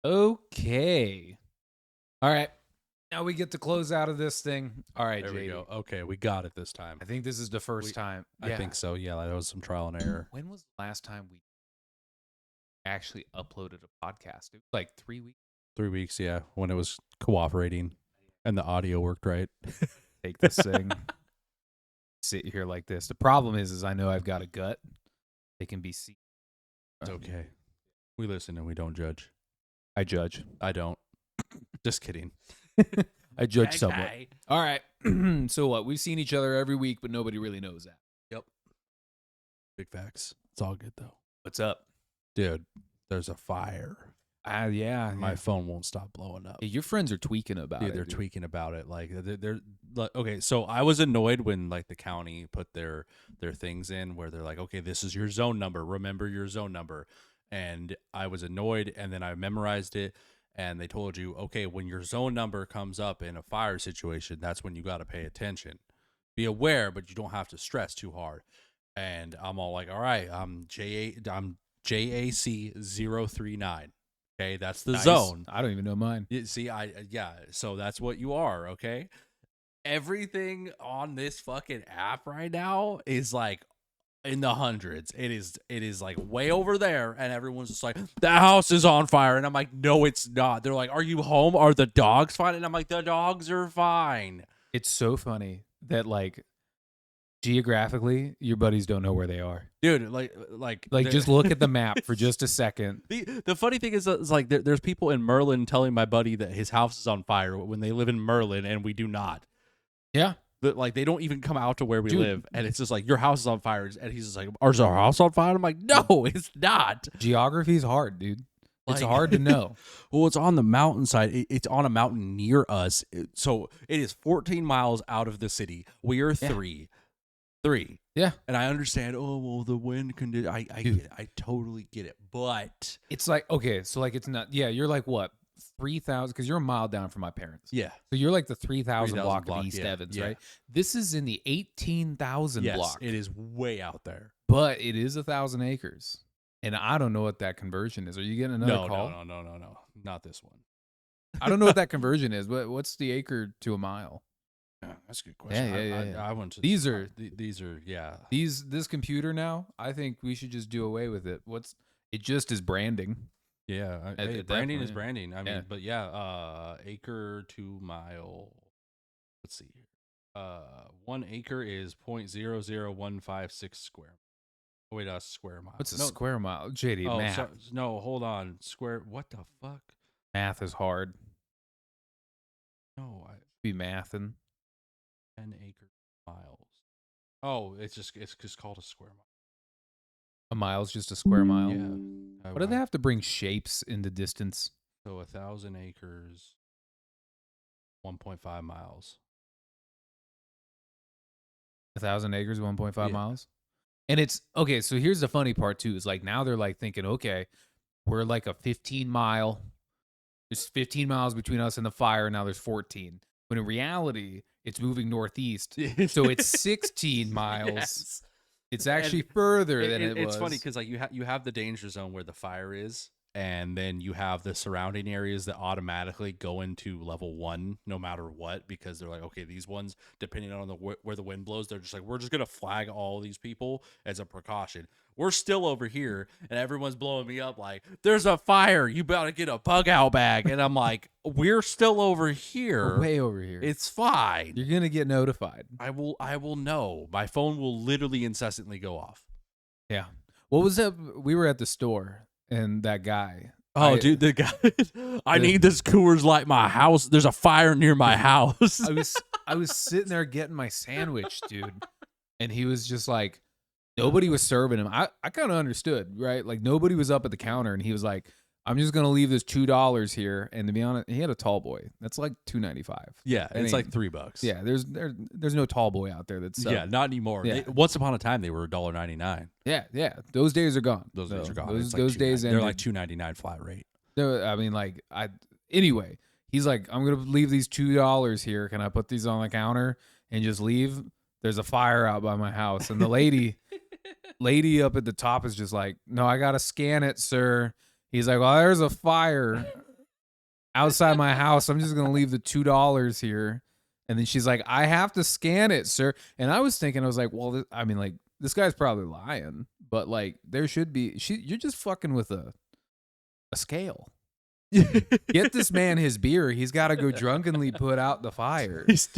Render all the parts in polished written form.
Okay. All right. Now we get to close out of this thing. All right, There we JD. go. Okay, we got it this time. I think this is the first time. I think so. Yeah, that was some trial and error. When was the last time we actually uploaded a podcast? It was like 3 weeks. 3 weeks, yeah, when it was cooperating and the audio worked right. Take this thing. Sit here like this. The problem is I know I've got a gut. It can be seen. It's okay. We listen and we don't judge. I judge. I don't. Just kidding. I judge somewhat. All right. So what? We've seen each other every week, but nobody really knows that. Yep. Big facts. It's all good though. What's up? Dude, there's a fire. Yeah. My phone won't stop blowing up. Hey, your friends are tweaking about it. They're tweaking about it. Like they're like, okay. So I was annoyed when like the county put their things in where they're like, okay, this is your zone number. Remember your zone number. And I was annoyed, and then I memorized it. And they told you, okay, when your zone number comes up in a fire situation, that's when you got to pay attention. Be aware, but you don't have to stress too hard. And I'm all like, all right, I'm JAC 039. Okay, that's the zone. I don't even know mine. See, so that's what you are, okay? Everything on this fucking app right now is like in the hundreds. It is like way over there, and everyone's just like, the house is on fire. And I'm like, no, it's not. They're like, are you home? Are the dogs fine? And I'm like, the dogs are fine. It's so funny that like geographically, your buddies don't know where they are. Dude, like just look at the map for just a second. The funny thing is like there's people in Merlin telling my buddy that his house is on fire when they live in Merlin and we do not. Yeah. But like they don't even come out to where we live, and it's just like your house is on fire, and he's just like, "Is our house on fire?" I'm like, "No, it's not." Geography is hard, dude. It's Like, hard to know. Well, it's on the mountainside. It's on a mountain near us, so it is 14 miles out of the city. We are three. Yeah, and I understand. Oh well, the wind condition. I get it. I totally get it. But it's like, okay, so like it's not. Yeah, you're like what, 3,000? Because you're a mile down from my parents. Yeah, so you're like the 3,000 block of East yeah, Evans, yeah. right? This is in the 18,000 block. It is way out there, but it is 1,000 acres, and I don't know what that conversion is. Are you getting another call? No, not this one. I don't know what that conversion is. What's the acre to a mile? Yeah, that's a good question. Yeah. I went to these are yeah. This computer now, I think we should just do away with it. It just is branding. Yeah, branding is branding. I mean, but yeah, acre to mile. Let's see here. 1 acre is 0.00156 square. Oh, wait, square mile. What's a square mile? JD, math. No, hold on. Square. What the fuck? Math is hard. No, be mathing. 10 acre miles. Oh, it's just called a square mile. A mile's just a square mile. Yeah. What do they have to bring shapes into distance? So 1,000 acres, 1.5 miles. 1,000 acres, 1.5 miles. And it's okay. So here's the funny part too. Is like now they're like thinking, okay, we're like a 15 mile. There's 15 miles between us and the fire. Now there's 14. When in reality, it's moving northeast. So it's 16 miles. Yes. It's actually further than it was. It's funny because like you have the danger zone where the fire is, and then you have the surrounding areas that automatically go into level 1 no matter what, because they're like, okay, these ones, depending on where the wind blows, they're just like, we're just gonna flag all these people as a precaution. We're still over here, and everyone's blowing me up like, there's a fire, you better get a bug out bag. And I'm like, we're still over here. We're way over here. It's fine. You're going to get notified. I will know. My phone will literally incessantly go off. Yeah. What was that? We were at the store, and that guy. Oh, dude, the guy. I need this Coors Light. My house. There's a fire near my house. I was sitting there getting my sandwich, dude, and he was just like, nobody was serving him. I kind of understood, right? Like nobody was up at the counter, and he was like, I'm just gonna leave this $2 here. And to be honest, he had a tall boy. That's like $2.95. Yeah, it's like $3. Yeah, there's no tall boy out there that's not anymore. Yeah. Once upon a time, they were $1.99. Yeah. Those days are gone. Those days are gone. Those days they're like $2.99 flat rate. I mean, like anyway. He's like, I'm gonna leave these $2 here. Can I put these on the counter and just leave? There's a fire out by my house, and the lady up at the top is just like, no, I gotta scan it, sir. He's like, well, there's a fire. outside my house. I'm just gonna leave the $2 here. And then she's like, I have to scan it, sir. And I was thinking, I was like, well, I mean, like, this guy's probably lying, but like, there should be. You're just fucking with a scale. Get this man his beer. He's got to go drunkenly put out the fire. He's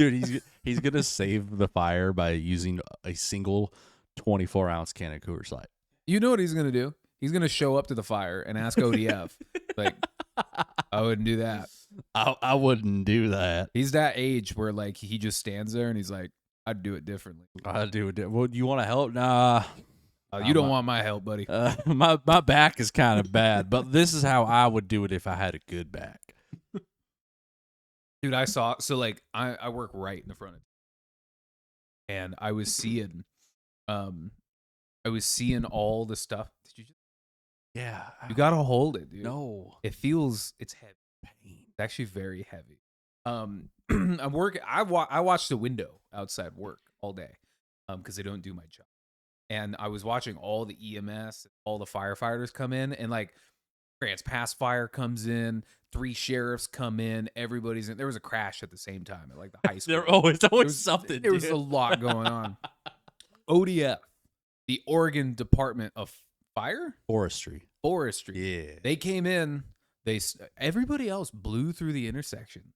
gonna save the fire by using a single 24-ounce can of Coors Light. You know what he's gonna do? He's gonna show up to the fire and ask ODF. Like, I wouldn't do that. I wouldn't do that. He's that age where like he just stands there and he's like, I'd do it differently. I'd do it. Well, you want to help? Nah. You don't want my help, buddy. My back is kind of bad, but this is how I would do it if I had a good back. Dude, I work right in the front of it. And I was seeing all the stuff. Did you just Yeah. You gotta hold it, dude. No. It's heavy. Pain. It's actually very heavy. I'm working. I watch the window outside work all day, because I don't do my job. And I was watching all the EMS, all the firefighters come in, and like Grants Pass Fire comes in, 3 sheriffs come in, everybody's in. There was a crash at the same time at like the high school. There's always something. There was a lot going on. ODF, the Oregon Department of Forestry. Yeah. They came in. Everybody else blew through the intersection.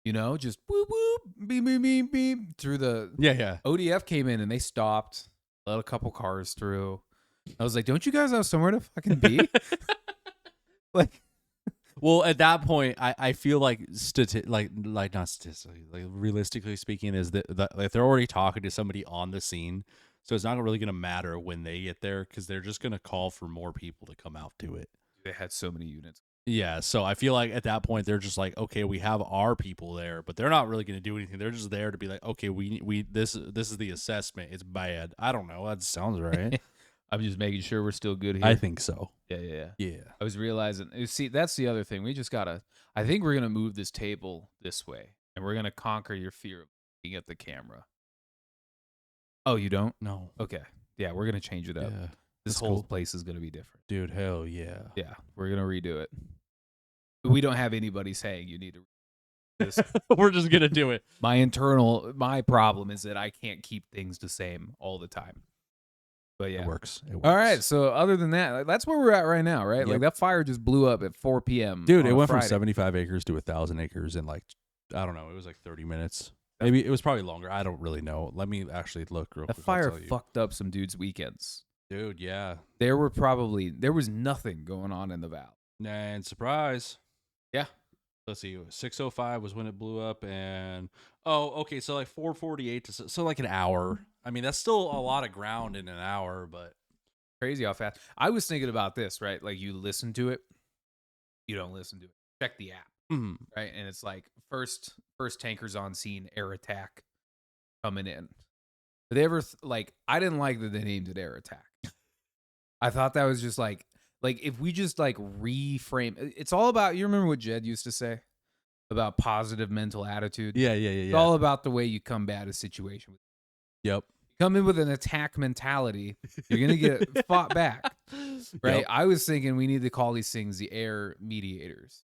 You know, just whoop whoop, beep beep beep beep through the. Yeah. ODF came in and they stopped, let a couple cars through. I was like, "Don't you guys have somewhere to fucking be?" Like, well, at that point, I feel like not statistically, like realistically speaking, is that if they're already talking to somebody on the scene, so it's not really going to matter when they get there because they're just going to call for more people to come out to it. They had so many units. Yeah, so I feel like at that point they're just like, okay, we have our people there, but they're not really going to do anything. They're just there to be like, okay, we this is the assessment. It's bad. I don't know. That sounds right. I'm just making sure we're still good here. I think so. Yeah. Yeah. I was realizing. See, that's the other thing. I think we're gonna move this table this way, and we're gonna conquer your fear of looking at the camera. Oh, you don't? No. Okay. Yeah, we're gonna change it up. Yeah. This whole place is gonna be different. Dude, hell yeah. Yeah, we're gonna redo it. We don't have anybody saying you need to. This. We're just gonna do it. My problem is that I can't keep things the same all the time. But yeah, it works. All right. So other than that, that's where we're at right now, right? Yep. Like that fire just blew up at 4 p.m. Dude, it went Friday. from 75 acres to 1,000 acres in like, I don't know, it was like 30 minutes. Maybe it was probably longer. I don't really know. Let me actually look real quick. The fire fucked up some dudes' weekends. Dude, yeah. There was nothing going on in the valley. And surprise. Yeah. Let's see. 6:05 was when it blew up, and okay, so like 4:48 so like an hour. I mean, that's still a lot of ground in an hour, but crazy how fast. I was thinking about this, right? Like you listen to it, you don't listen to it. Check the app, right? And it's like first tankers on scene, air attack coming in. Did they ever I didn't like that they named it air attack. I thought that was just like if we just like reframe, it's all about, you remember what Jed used to say about positive mental attitude? Yeah. It's all about the way you combat a situation. Yep. Come in with an attack mentality, you're going to get fought back, right? Yep. I was thinking we need to call these things the air mediators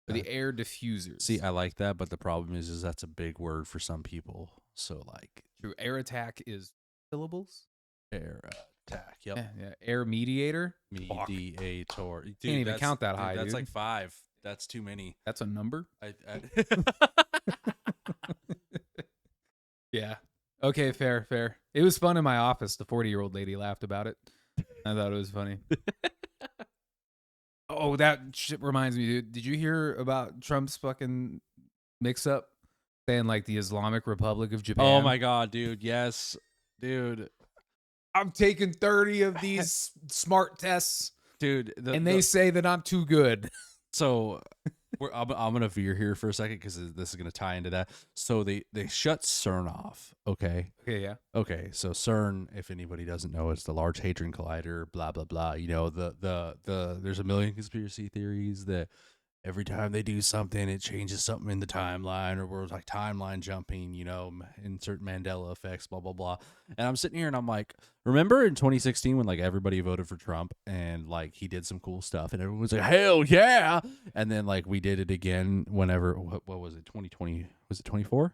or the air diffusers. See, I like that, but the problem is that's a big word for some people. So like, true. Air attack is syllables. Air attack. Yep. Yeah. Air mediator. Mediator. Dude, Can't even count that high. That's dude. like 5. That's too many. That's a number. Yeah. Okay. Fair. It was fun in my office. The 40-year-old lady laughed about it. I thought it was funny. Oh, that shit reminds me, dude. Did you hear about Trump's fucking mix-up saying like the Islamic Republic of Japan? Oh my god, dude. Yes, dude. I'm taking 30 of these smart tests, dude, and they say that I'm too good. So I'm gonna veer here for a second because this is gonna tie into that. So they shut CERN off. Okay. Yeah. Okay. So CERN, if anybody doesn't know, it's the Large Hadron Collider. Blah blah blah. You know the there's a million conspiracy theories that every time they do something, it changes something in the timeline, or we're like timeline jumping, insert Mandela effects, blah, blah, blah. And I'm sitting here and I'm like, remember in 2016 when like everybody voted for Trump and like he did some cool stuff and everyone was like, hell yeah. And then like we did it again whenever, what was it, 2020? Was it 24?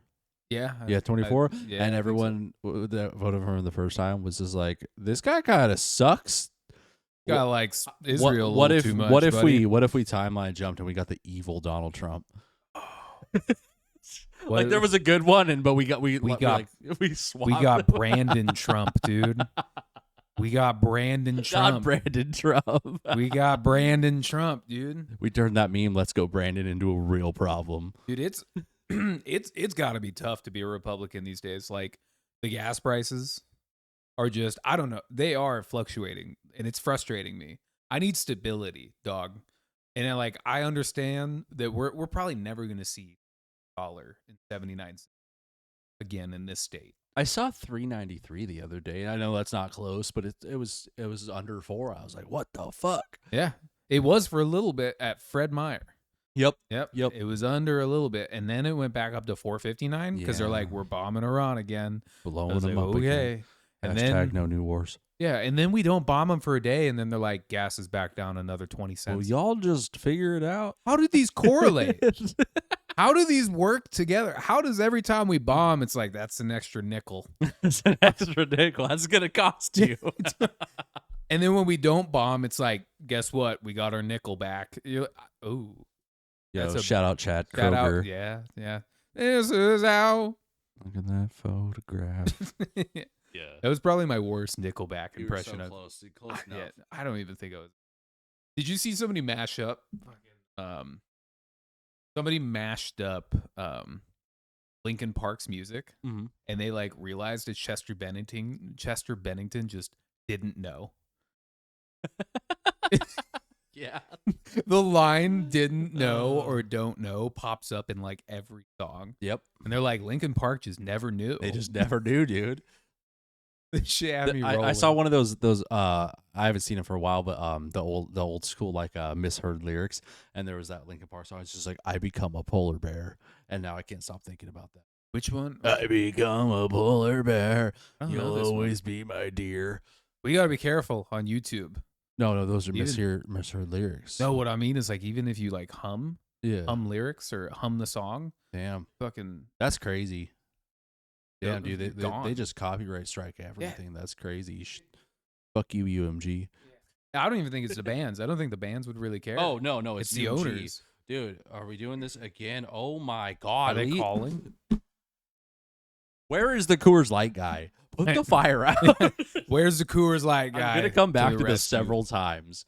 Yeah. Yeah, 24. Yeah, And I think so. everyone that voted for him the first time was just like, this guy kind of sucks. Guy likes Israel a little too much. What if buddy. we timeline jumped and we got the evil Donald Trump? What- Like there was a good one, but we swapped. We got Brandon Trump, dude. We got Brandon Trump. Not Brandon Trump. We got Brandon Trump, dude. We turned that meme, "Let's go Brandon," into a real problem. Dude, it's it's got to be tough to be a Republican these days. Like the gas prices are just, I don't know, they are fluctuating and it's frustrating me. I need stability, dog. And I understand that we're probably never going to see $1.79 again in this state. I saw 3.93 the other day. I know that's not close, but it was under 4. I was like, "What the fuck?" Yeah. It was for a little bit at Fred Meyer. Yep. It was under a little bit, and then it went back up to 4.59 because they're like, we're bombing Iran again. Blowing them up again. And Hashtag then no new wars. yeah, and then we don't bomb them for a day, and then they're like, gas is back down another 20 cents. Well, y'all just figure it out. How do these correlate? How do these work together? How does every time we bomb, it's like that's an extra nickel, It's an extra nickel. That's gonna cost you. and then when we don't bomb, it's like, guess what? We got our nickel back. Oh. Yo, shout out Chad Shout Kroger. out, yeah. This is how. Look at that photograph. Yeah, That was probably my worst Nickelback you impression were so of. close. Close enough. Yeah, I don't even think I was. Did you see somebody mash up? Somebody mashed up Linkin Park's music, Mm-hmm. and they realized that Chester Bennington just didn't know. Yeah. The line "didn't know" or "don't know" pops up in every song. Yep. And they're like, Linkin Park just never knew. They just never knew, dude. This shit had me rolling. I saw one of those I haven't seen it for a while, but the old school misheard lyrics, and there was that Linkin Park song. It's just like, I become a polar bear, and now I can't stop thinking about that. Which one? I become a polar bear. I don't know You'll this one. always be my dear. We gotta be careful on YouTube. No, those are Even- misheard lyrics. No, what I mean is even if you hum Yeah. lyrics or hum the song, Damn. fucking That's crazy. Yeah, Damn, dude. They gone. just copyright strike everything. That's crazy. Fuck you, UMG. I don't even think it's the bands. I don't think the bands would really care. Oh, no. it's It's the UMG. owners. Dude, are we doing this again? Oh, my Are God. they calling? Where is the Coors Light guy? Put the fire out. Where's the Coors Light guy? I'm going to come back to the this rescue? several times.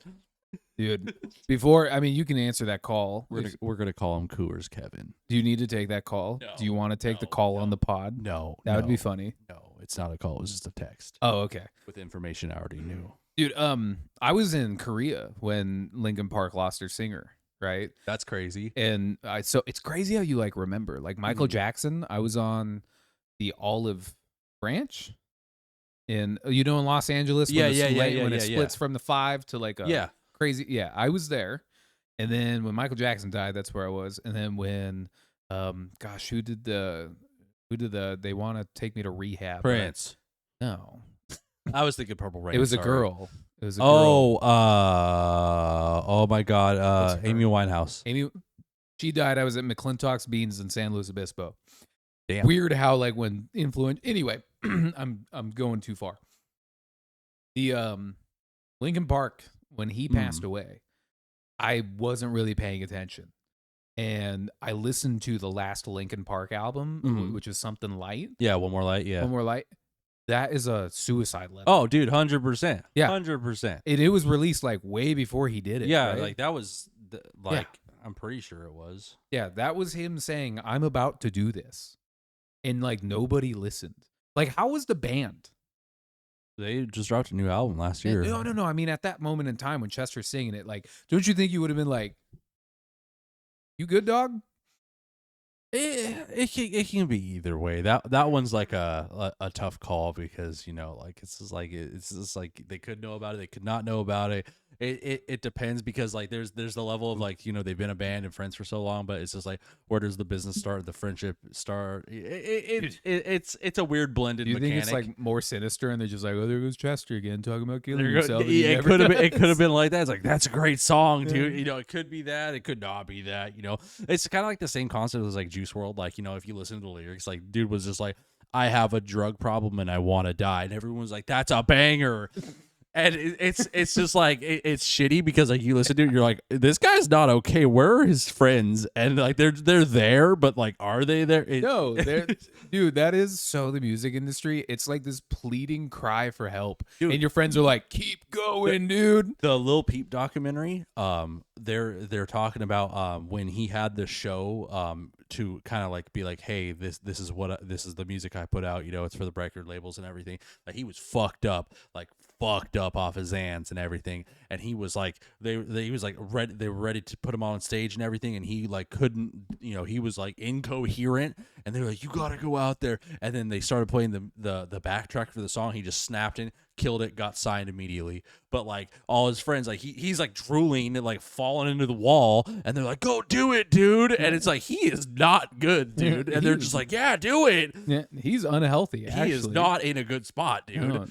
Dude. Before, you can answer that call. We're gonna call him Coors Kevin. Do you need to take that call? No, Do you want to take the no, call no. on the pod? No. That would be no, funny. No, it's not a call. It was just a text Oh, okay. with information I already knew. Dude, I was in Korea when Linkin Park lost their singer, right? That's crazy. And so it's crazy how you remember. Michael Mhm. Jackson, I was on the Olive Branch in Los Angeles when Yeah, the yeah, yeah, when yeah, it yeah, splits from the 5 to a Yeah. crazy. Yeah, I was there. And then when Michael Jackson died, that's where I was. And then when who did the They Want to Take Me to Rehab? Prince. No. I was thinking Purple Rain. It was sorry. a girl. It was a girl. Oh my God. What's her Amy Winehouse. Amy, she died. I was at McClintock's Beans in San Luis Obispo. Damn. Weird how when anyway, I'm going too far. The Linkin Park, when he passed away, I wasn't really paying attention. And I listened to the last Linkin Park album, which is Something Light. Yeah, One More Light. Yeah. One More Light. That is a suicide letter. Oh, dude, 100%. Yeah. 100%. It was released way before he did it. Yeah, right? that was I'm pretty sure it was. Yeah, that was him saying, I'm about to do this. And nobody listened. How was the band? They just dropped a new album last year. No. I mean, at that moment in time when Chester's singing it, don't you think you would have been like, you good, dog? It can be either way. That one's a tough call because it's just it's just they could know about it, they could not know about it. it depends because like there's the level of like they've been a band and friends for so long, but it's just like where does the business start, the friendship start? It's a weird blended Do you think it's mechanic. like more sinister and they're just like, oh, there goes Chester again talking about killing There himself? And he it never could have been does. like that. It's like that's a great song, dude. Yeah. It could be that. It could not be that. It's kind of like the same concept as like Juice World. Like if you listen to the lyrics, like dude was just like, I have a drug problem and I want to die, and everyone's like, that's a banger. And it's just like it's shitty because like you listen to it, you're like, this guy's not okay. Where are his friends? And like they're there, but like, are they there? No, dude, that is so the music industry. It's like this pleading cry for help, Dude. and your friends are like, "Keep going, dude." The Lil Peep documentary, they're talking about when he had the show to kind of like be like, hey, this is this is the music I put out, it's for the record labels and everything. Like he was fucked up off his Xans and everything, and he was like he was like ready, they were ready to put him on stage and everything, and he like couldn't, he was like incoherent, and they were like, you gotta go out there, and then they started playing the backtrack for the song. He just snapped in, killed it, got signed immediately. But like all his friends, like he's like drooling and like falling into the wall, and they're like, go do it, dude. And it's like, he is not good, dude. And they're just like, yeah, do it. Yeah, he's unhealthy. Actually. He is not in a good spot, dude. No,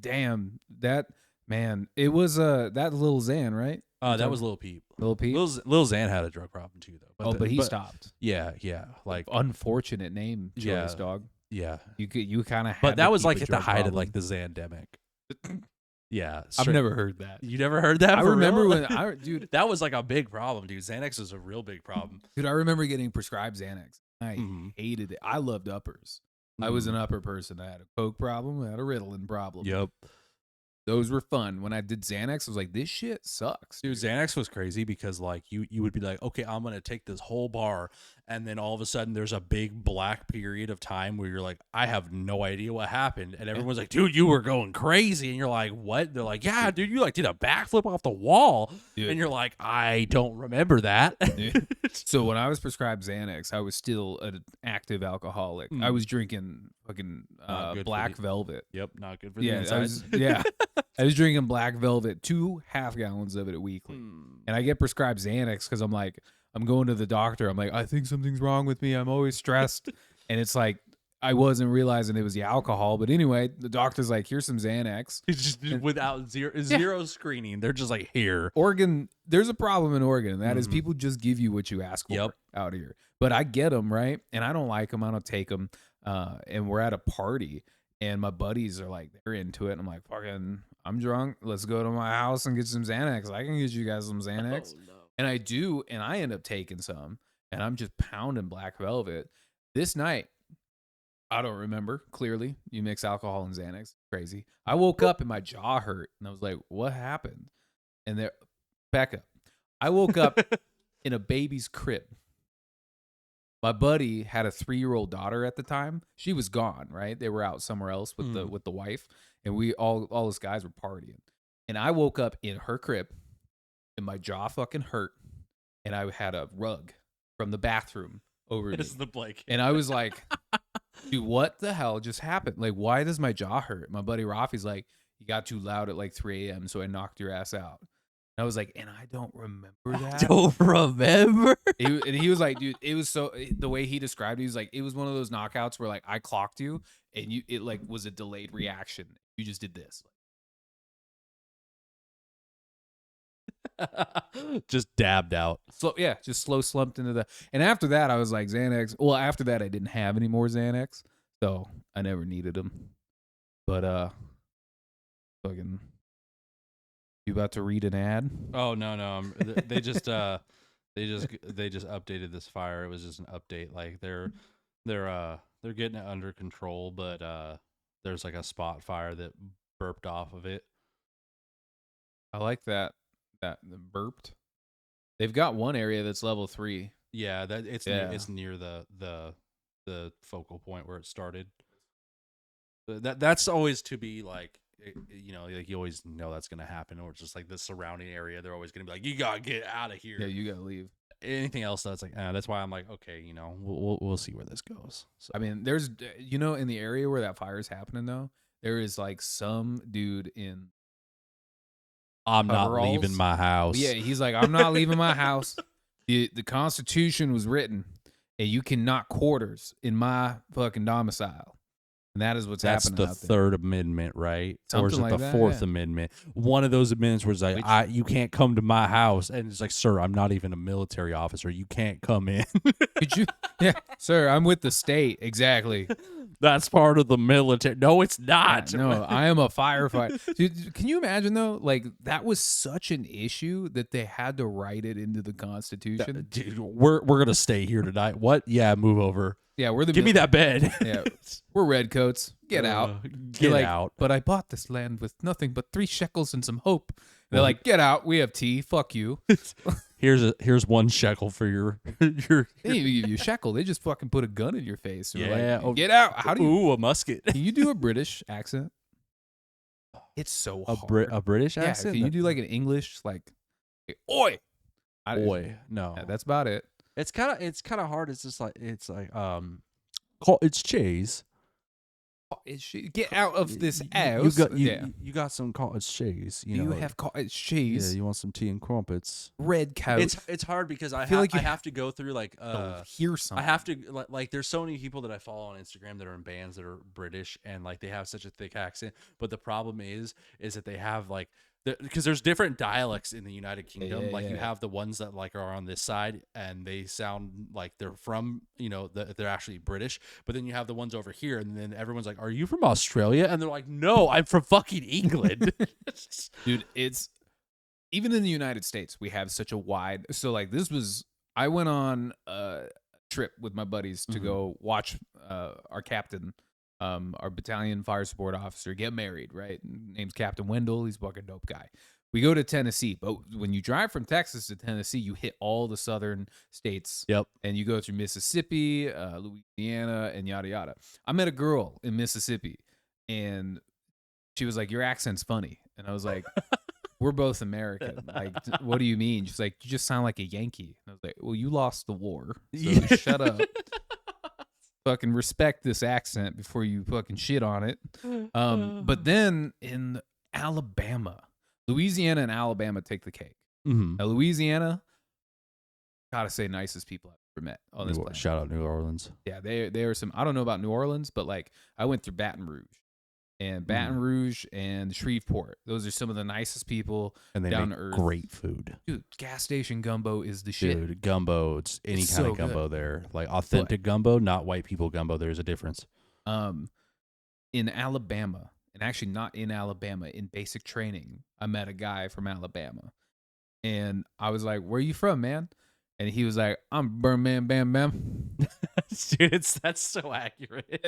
damn that man. It was that Lil Xan, right? That was Lil Peep. Lil Peep. Lil Xan had a drug problem too, though. But he stopped. Yeah, like Unfortunate name choice, Yeah. dog. yeah. You kind of. But that was like at the height of like the Xandemic. Yeah, I've never heard that. You never heard that? I for remember real? when dude, that was like a big problem, dude. Xanax is a real big problem. dude. I remember getting prescribed Xanax. I Mhm. hated it. I loved uppers. I was an upper person. I had a coke problem. I had a Ritalin problem. Yep. Those were fun. When I did Xanax, I was like, this shit sucks. Dude, Xanax was crazy because like you would be like, okay, I'm gonna take this whole bar, and then all of a sudden there's a big black period of time where you're like, I have no idea what happened, and everyone's like, dude, you were going crazy, and you're like, what? They're like, yeah, dude, you like did a backflip off the wall, Dude. and you're like, I don't remember that. So when I was prescribed Xanax, I was still an active alcoholic. I was drinking fucking Black Velvet. Yep, not good for the Yeah, inside. I was drinking Black Velvet, 2 half gallons of it weekly. And I get prescribed Xanax because I'm like, I'm going to the doctor. I'm like, I think something's wrong with me. I'm always stressed. And it's like, I wasn't realizing it was the alcohol. But anyway, the doctor's like, here's some Xanax. It's just without zero screening. They're just like, here. Oregon, there's a problem in Oregon, and that is people just give you what you ask for out here. But I get them, right? And I don't like them. I don't take them. And we're at a party, and my buddies are like, they're into it. And I'm like, fucking, I'm drunk. Let's go to my house and get some Xanax. I can get you guys some Xanax. Oh, no. And I do, and I end up taking some, and I'm just pounding Black Velvet. This night, I don't remember clearly. You mix alcohol and Xanax. Crazy. I woke up and my jaw hurt, and I was like, what happened? And there, back up. I woke up in a baby's crib. My buddy had a 3-year-old daughter at the time. She was gone, right? They were out somewhere else with the wife, and we all us guys were partying. And I woke up in her crib, and my jaw fucking hurt, and I had a rug from the bathroom over me. This is the blanket. And I was like, dude, what the hell just happened? Like, why does my jaw hurt? My buddy Rafi's like, you got too loud at like 3 a.m., so I knocked your ass out. And I was like, and I don't remember that. I don't remember. And he was like, dude, it was so, the way he described it, he was like, it was one of those knockouts where like I clocked you and it like was a delayed reaction. You just did this. Just dabbed out. So yeah, just slow slumped into the, and after that I was like, Xanax. Well, after that I didn't have any more Xanax, so I never needed them. But fucking, you about to read an ad? Oh no. They just updated this fire. It was just an update. Like they're getting it under control, but there's like a spot fire that burped off of it. I like that burped. They've got one area that's level 3. Yeah, it's near the focal point where it started. That's always to be like, like you always know that's gonna happen, or it's just like the surrounding area. They're always gonna be like, you gotta get out of here. Yeah, you gotta leave. Anything else that's like, that's why I'm like, okay, we'll see where this goes. So. I mean, there's in the area where that fire is happening though, there is like some dude in I'm not leaving coveralls. my Yeah, house. he's like, I'm not leaving my house. The Constitution was written, and you cannot quarters in my fucking domicile. And that is what's That's happening the out there. Third Amendment, right? Or is Something it like the that, Fourth yeah. Amendment? One of those amendments was like, Which, you can't come to my house, and it's like, sir, I'm not even a military officer. You can't come in. could you? Yeah, sir, I'm with the state. Exactly. That's part of the military. No, it's Yeah, not. no, I am a firefighter. Dude, can you imagine though? Like that was such an issue that they had to write it into the Constitution. Dude, we're gonna stay here tonight. What? Yeah, move over. Yeah, we're the Give me that bed. Yeah, we're redcoats. Get out. Get like, out. But I bought this land with nothing but 3 shekels and some hope. They're like, get out. We have tea. Fuck you. Here's 1 shekel for your They didn't even give you a shekel. They just fucking put a gun in your face. They're Yeah. like, get out. How do you? Ooh, a musket. Can you do a British accent? It's so hard. A British Yeah, accent? can you do like an English like, oi? Boy, no. Yeah, that's about it. It's kind of hard. It's just like it's cheese. Get out of this house. You got some cottage cheese. You have cottage cheese. Yeah, you want some tea and crumpets. Red coat. It's hard because I feel like I have to go through like hear something. I have to like there's so many people that I follow on Instagram that are in bands that are British and like they have such a thick accent. But the problem is that they have like because there's different dialects in the United Kingdom. You have the ones that like are on this side and they sound like they're from, they're actually British. But then you have the ones over here and then everyone's like, are you from Australia? And they're like, no, I'm from fucking England. Dude, it's even in the United States, we have such a wide. So like I went on a trip with my buddies to go watch our captain, our battalion fire support officer get married, right? Name's Captain Wendell. He's a fucking dope guy. We go to Tennessee, but when you drive from Texas to Tennessee, you hit all the southern states. Yep. And you go through Mississippi, Louisiana, and yada yada. I met a girl in Mississippi, and she was like, "Your accent's funny," and I was like, "We're both American. Like, what do you mean?" She's like, "You just sound like a Yankee." And I was like, "Well, you lost the war, so shut up." Fucking respect this accent before you fucking shit on it. But then in Alabama, Louisiana and Alabama take the cake. Now, Louisiana, gotta say, nicest people I've ever met on this planet. Shout out New Orleans. Yeah, they are some. I don't know about New Orleans, but like I went through Baton Rouge. And Baton Rouge and Shreveport. Those are some of the nicest people and they down make to earth. Great food. Dude, gas station gumbo is the shit. Dude, gumbo, it's any kind of gumbo good. there. Like authentic gumbo, not white people gumbo. There's a difference. In Alabama, and actually not in Alabama, in basic training, I met a guy from Alabama. And I was like, "Where you from, man?" And he was like, "I'm Birmingham, bam, bam." Dude, that's so accurate.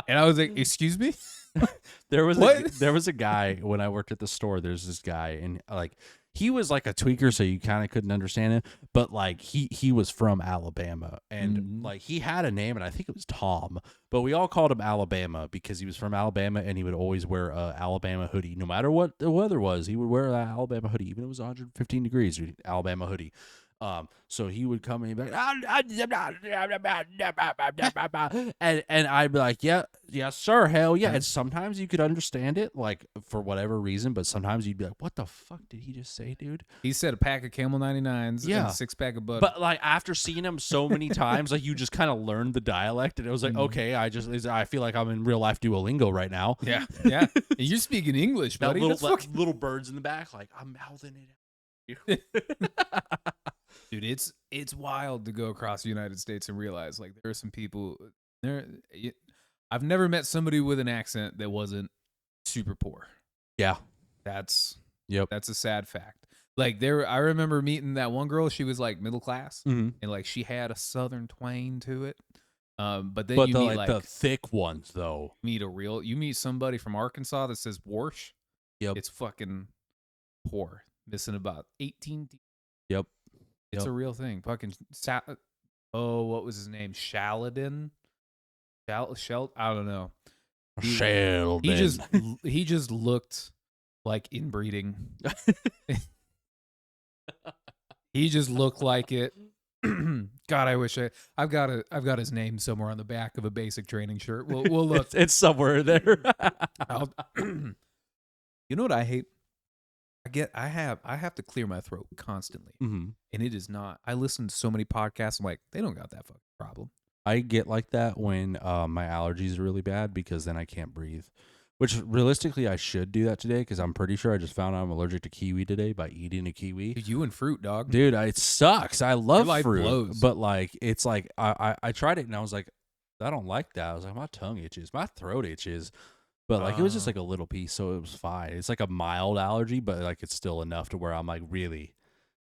And I was like, "Excuse me?" There was a guy when I worked at the store. There's this guy, and like he was like a tweaker, so you kind of couldn't understand him. But like he was from Alabama, and like he had a name, and I think it was Tom. But we all called him Alabama because he was from Alabama, and he would always wear a Alabama hoodie, no matter what the weather was. He would wear an Alabama hoodie, even if it was 115 degrees. Alabama hoodie. So he would come and he'd be like, and I'd be like, yeah, sir, hell yeah. And sometimes you could understand it, like for whatever reason, but sometimes you'd be like, what the fuck did he just say, dude? He said a pack of Camel 99s and a 6-pack of butter. But like after seeing him so many times, like you just kind of learned the dialect, and it was like, okay, I feel like I'm in real life Duolingo right now. Yeah, yeah. And you're speaking English, buddy. Little birds in the back, like I'm mouthing it out. Dude, it's wild to go across the United States and realize like there are some people there. I've never met somebody with an accent that wasn't super poor. Yeah, that's a sad fact. Like I remember meeting that one girl. She was like middle class, and like she had a southern twang to it. But then you meet like the thick ones though. You meet somebody from Arkansas that says Warsh. Yep, it's fucking poor, missing about 18 teeth. Yep. It's a real thing. Fucking what was his name? Shaladin? I don't know. Sheldon. He just looked like inbreeding. He just looked like it. God, I wish I've got his name somewhere on the back of a basic training shirt. We'll look. It's somewhere there. You know what I hate? I have to clear my throat constantly, Mm-hmm. and it is not. I listen to so many podcasts. I'm like, they don't got that fucking problem. I get like that when my allergies are really bad because then I can't breathe. Which realistically, I should do that today because I'm pretty sure I just found out I'm allergic to kiwi today by eating a kiwi. Dude, you and fruit, dog. Dude, it sucks. I Your love life fruit, blows. but like it's like I tried it and I was like, I don't like that. I was like, my tongue itches, my throat itches, but like it was just like a little piece, so it was fine. It's like a mild allergy, but like it's still enough to where I'm like, really,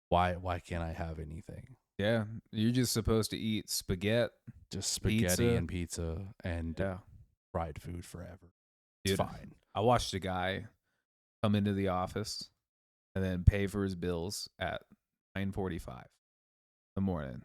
why can't I have anything? Yeah, you're just supposed to eat spaghetti, Just spaghetti and pizza and yeah, fried food forever. It's dude. fine. I watched a guy come into the office and then pay for his bills at 9:45 in the morning,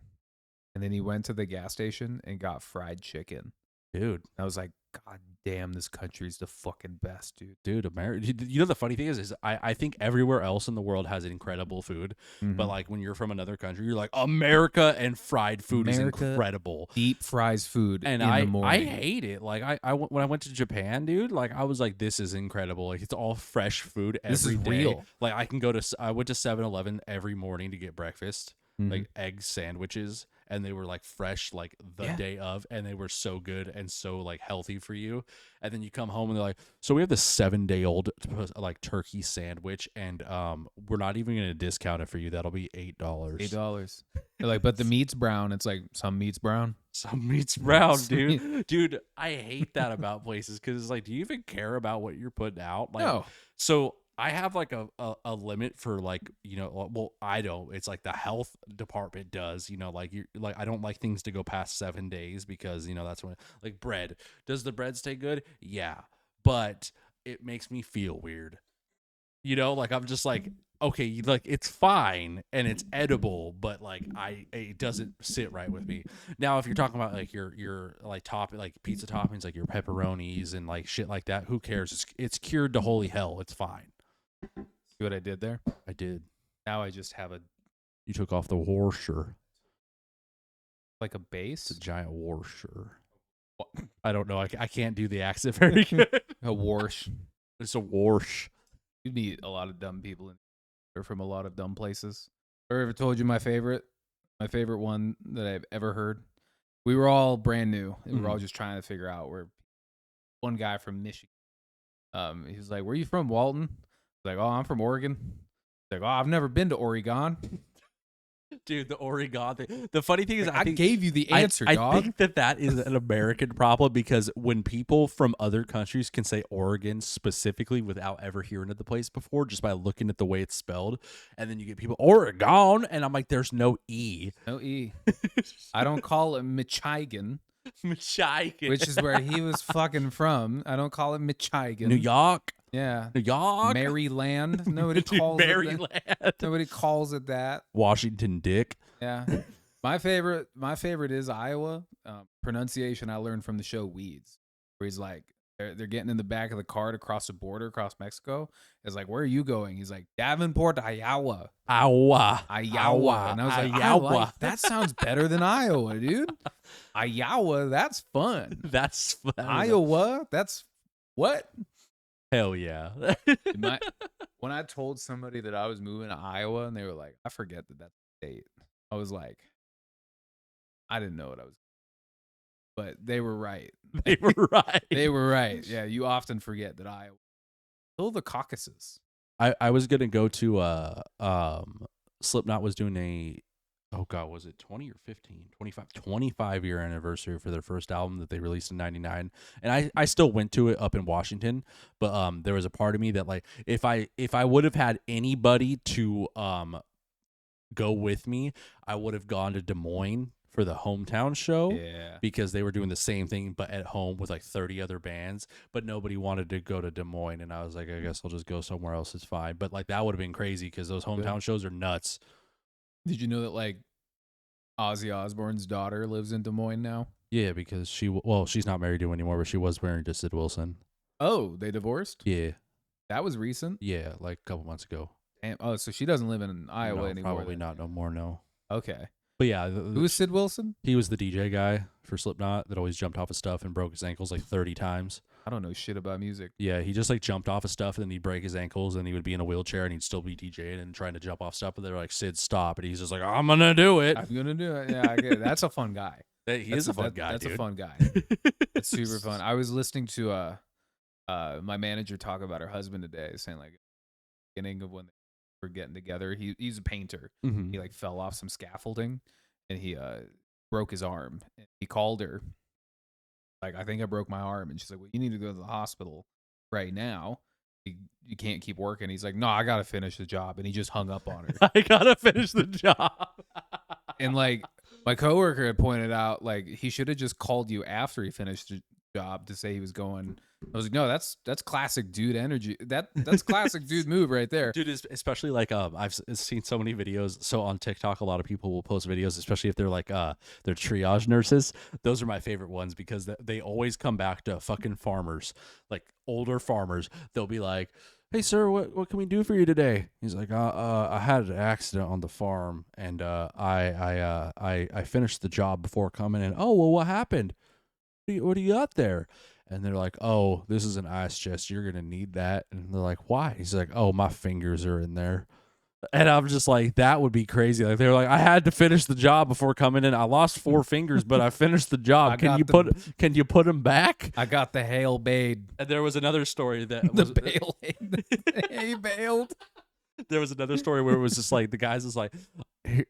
and then he went to the gas station and got fried chicken. Dude. I was like, God damn, this country's the fucking best, dude. Dude, America. You know the funny thing is I think everywhere else in the world has incredible food, but like when you're from another country, you're like America and fried food is incredible. Deep fries food And in the I morning. hate it. Like when I went to Japan, dude, like I was like, this is incredible. Like it's all fresh food every day. Real. Like I went to 7-Eleven every morning to get breakfast, like egg sandwiches, and they were like fresh like the day of, and they were so good and so like healthy for you. And then you come home and they're like, so we have this 7-day-old like turkey sandwich, and we're not even gonna discount it for you. That'll be $8. $8. They're like, but the meat's brown. It's like, some meat's brown. Some meat's brown, dude. Dude, I hate that about places because it's like, do you even care about what you're putting out? Like, No. So I have like a limit for like, you know, well, I don't. It's like the health department does, you know, like you like I don't like things to go past 7 days because, you know, that's when like bread. Does the bread stay good? Yeah. But it makes me feel weird. You know, like I'm just like, okay, like it's fine and it's edible, but like it doesn't sit right with me. Now, if you're talking about like your like like pizza toppings, like your pepperonis and like shit like that, who cares? It's cured to holy hell. It's fine. See what I did there? I did. Now I just have You took off the washer. like a base. It's a giant washer. I don't know. I can't do the accent very good. A warsh. It's a wash. You meet a lot of dumb people or from a lot of dumb places. Or ever told you my favorite one that I've ever heard? We were all brand new and we were all just trying to figure out where one guy from Michigan. He was like, "Where are you from, Walton?" I was like, "Oh, I'm from Oregon." He's like, "Oh, I've never been to Oregon." Dude, the Oregon thing. The funny thing is, I gave you the answer, I dog. think that is an American problem because when people from other countries can say Oregon specifically without ever hearing of the place before, just by looking at the way it's spelled, and then you get people Oregon, and I'm like, there's no E. No E. I don't call it Michigan. Michigan. Which is where he was fucking from. I don't call it Michigan. New York. Yeah. New York. Maryland. Nobody calls Maryland. it that. Nobody calls it that. Washington Dick. Yeah. My favorite is Iowa. Pronunciation I learned from the show Weeds, where he's like, they're getting in the back of the car to cross the border across Mexico. It's like, where are you going? He's like, Davenport, Iowa. Iowa. Iowa. And I was like, Iowa. That sounds better than Iowa, dude. Iowa, that's fun. That's fun. Iowa, that's what? Hell yeah. When I told somebody that I was moving to Iowa and they were like, I forget that that's the state. I was like, I didn't know what I was. But they were right. They were right. They were right. Yeah, you often forget that Iowa. Still the Caucasus. I was gonna go to Slipknot was doing a was it 20 or 15 25 year anniversary for their first album that they released in 99, and I still went to it up in Washington, but there was a part of me that like if I would have had anybody to go with me, I would have gone to Des Moines for the hometown show. Yeah. Because they were doing the same thing but at home with like 30 other bands, but nobody wanted to go to Des Moines, and I was like, I guess I'll just go somewhere else. It's fine. But like that would have been crazy because those hometown shows are nuts. Did you know that like Ozzy Osbourne's daughter lives in Des Moines now? Yeah, because she's not married to him anymore, but she was married to Sid Wilson. Oh, they divorced? Yeah. That was recent? Yeah, like a couple months ago. And, oh, so she doesn't live in Iowa anymore. Probably not no more, no. Okay. But yeah. Who was Sid Wilson? He was the DJ guy for Slipknot that always jumped off of stuff and broke his ankles like 30 times. I don't know shit about music. Yeah, he just like jumped off of stuff and then he'd break his ankles and he would be in a wheelchair and he'd still be DJing and trying to jump off stuff. And they're like, Sid, stop. And he's just like, I'm going to do it. I'm gonna do it. Yeah, I get it. That's a fun guy. He is a fun guy, That's dude. a fun guy. It's super fun. I was listening to my manager talk about her husband today, saying like beginning of when they were getting together. He's a painter. Mm-hmm. He like fell off some scaffolding and he broke his arm. And he called her like, I think I broke my arm, and she's like, well, you need to go to the hospital right now. You can't keep working. He's like, no, I gotta finish the job, and he just hung up on her. I gotta finish the job. And like my coworker had pointed out, like he should have just called you after he finished the job to say he was going. I was like, no, that's classic dude energy. That's classic dude move right there. Dude, especially like I've seen so many videos. So on TikTok, a lot of people will post videos, especially if they're like they're triage nurses. Those are my favorite ones because they always come back to fucking farmers, like older farmers. They'll be like, hey sir, what can we do for you today? He's like, I had an accident on the farm and I finished the job before coming in. Oh well, what happened? What do you got there? And they're like, oh, this is an ice chest. You're going to need that. And they're like, why? He's like, oh, my fingers are in there. And I'm just like, that would be crazy. Like they're like, I had to finish the job before coming in. I lost 4 fingers, but I finished the job. Can you put them back? I got the hail bade. And there was another story that the bail. He bailed. There was another story where it was just like the guy's just like,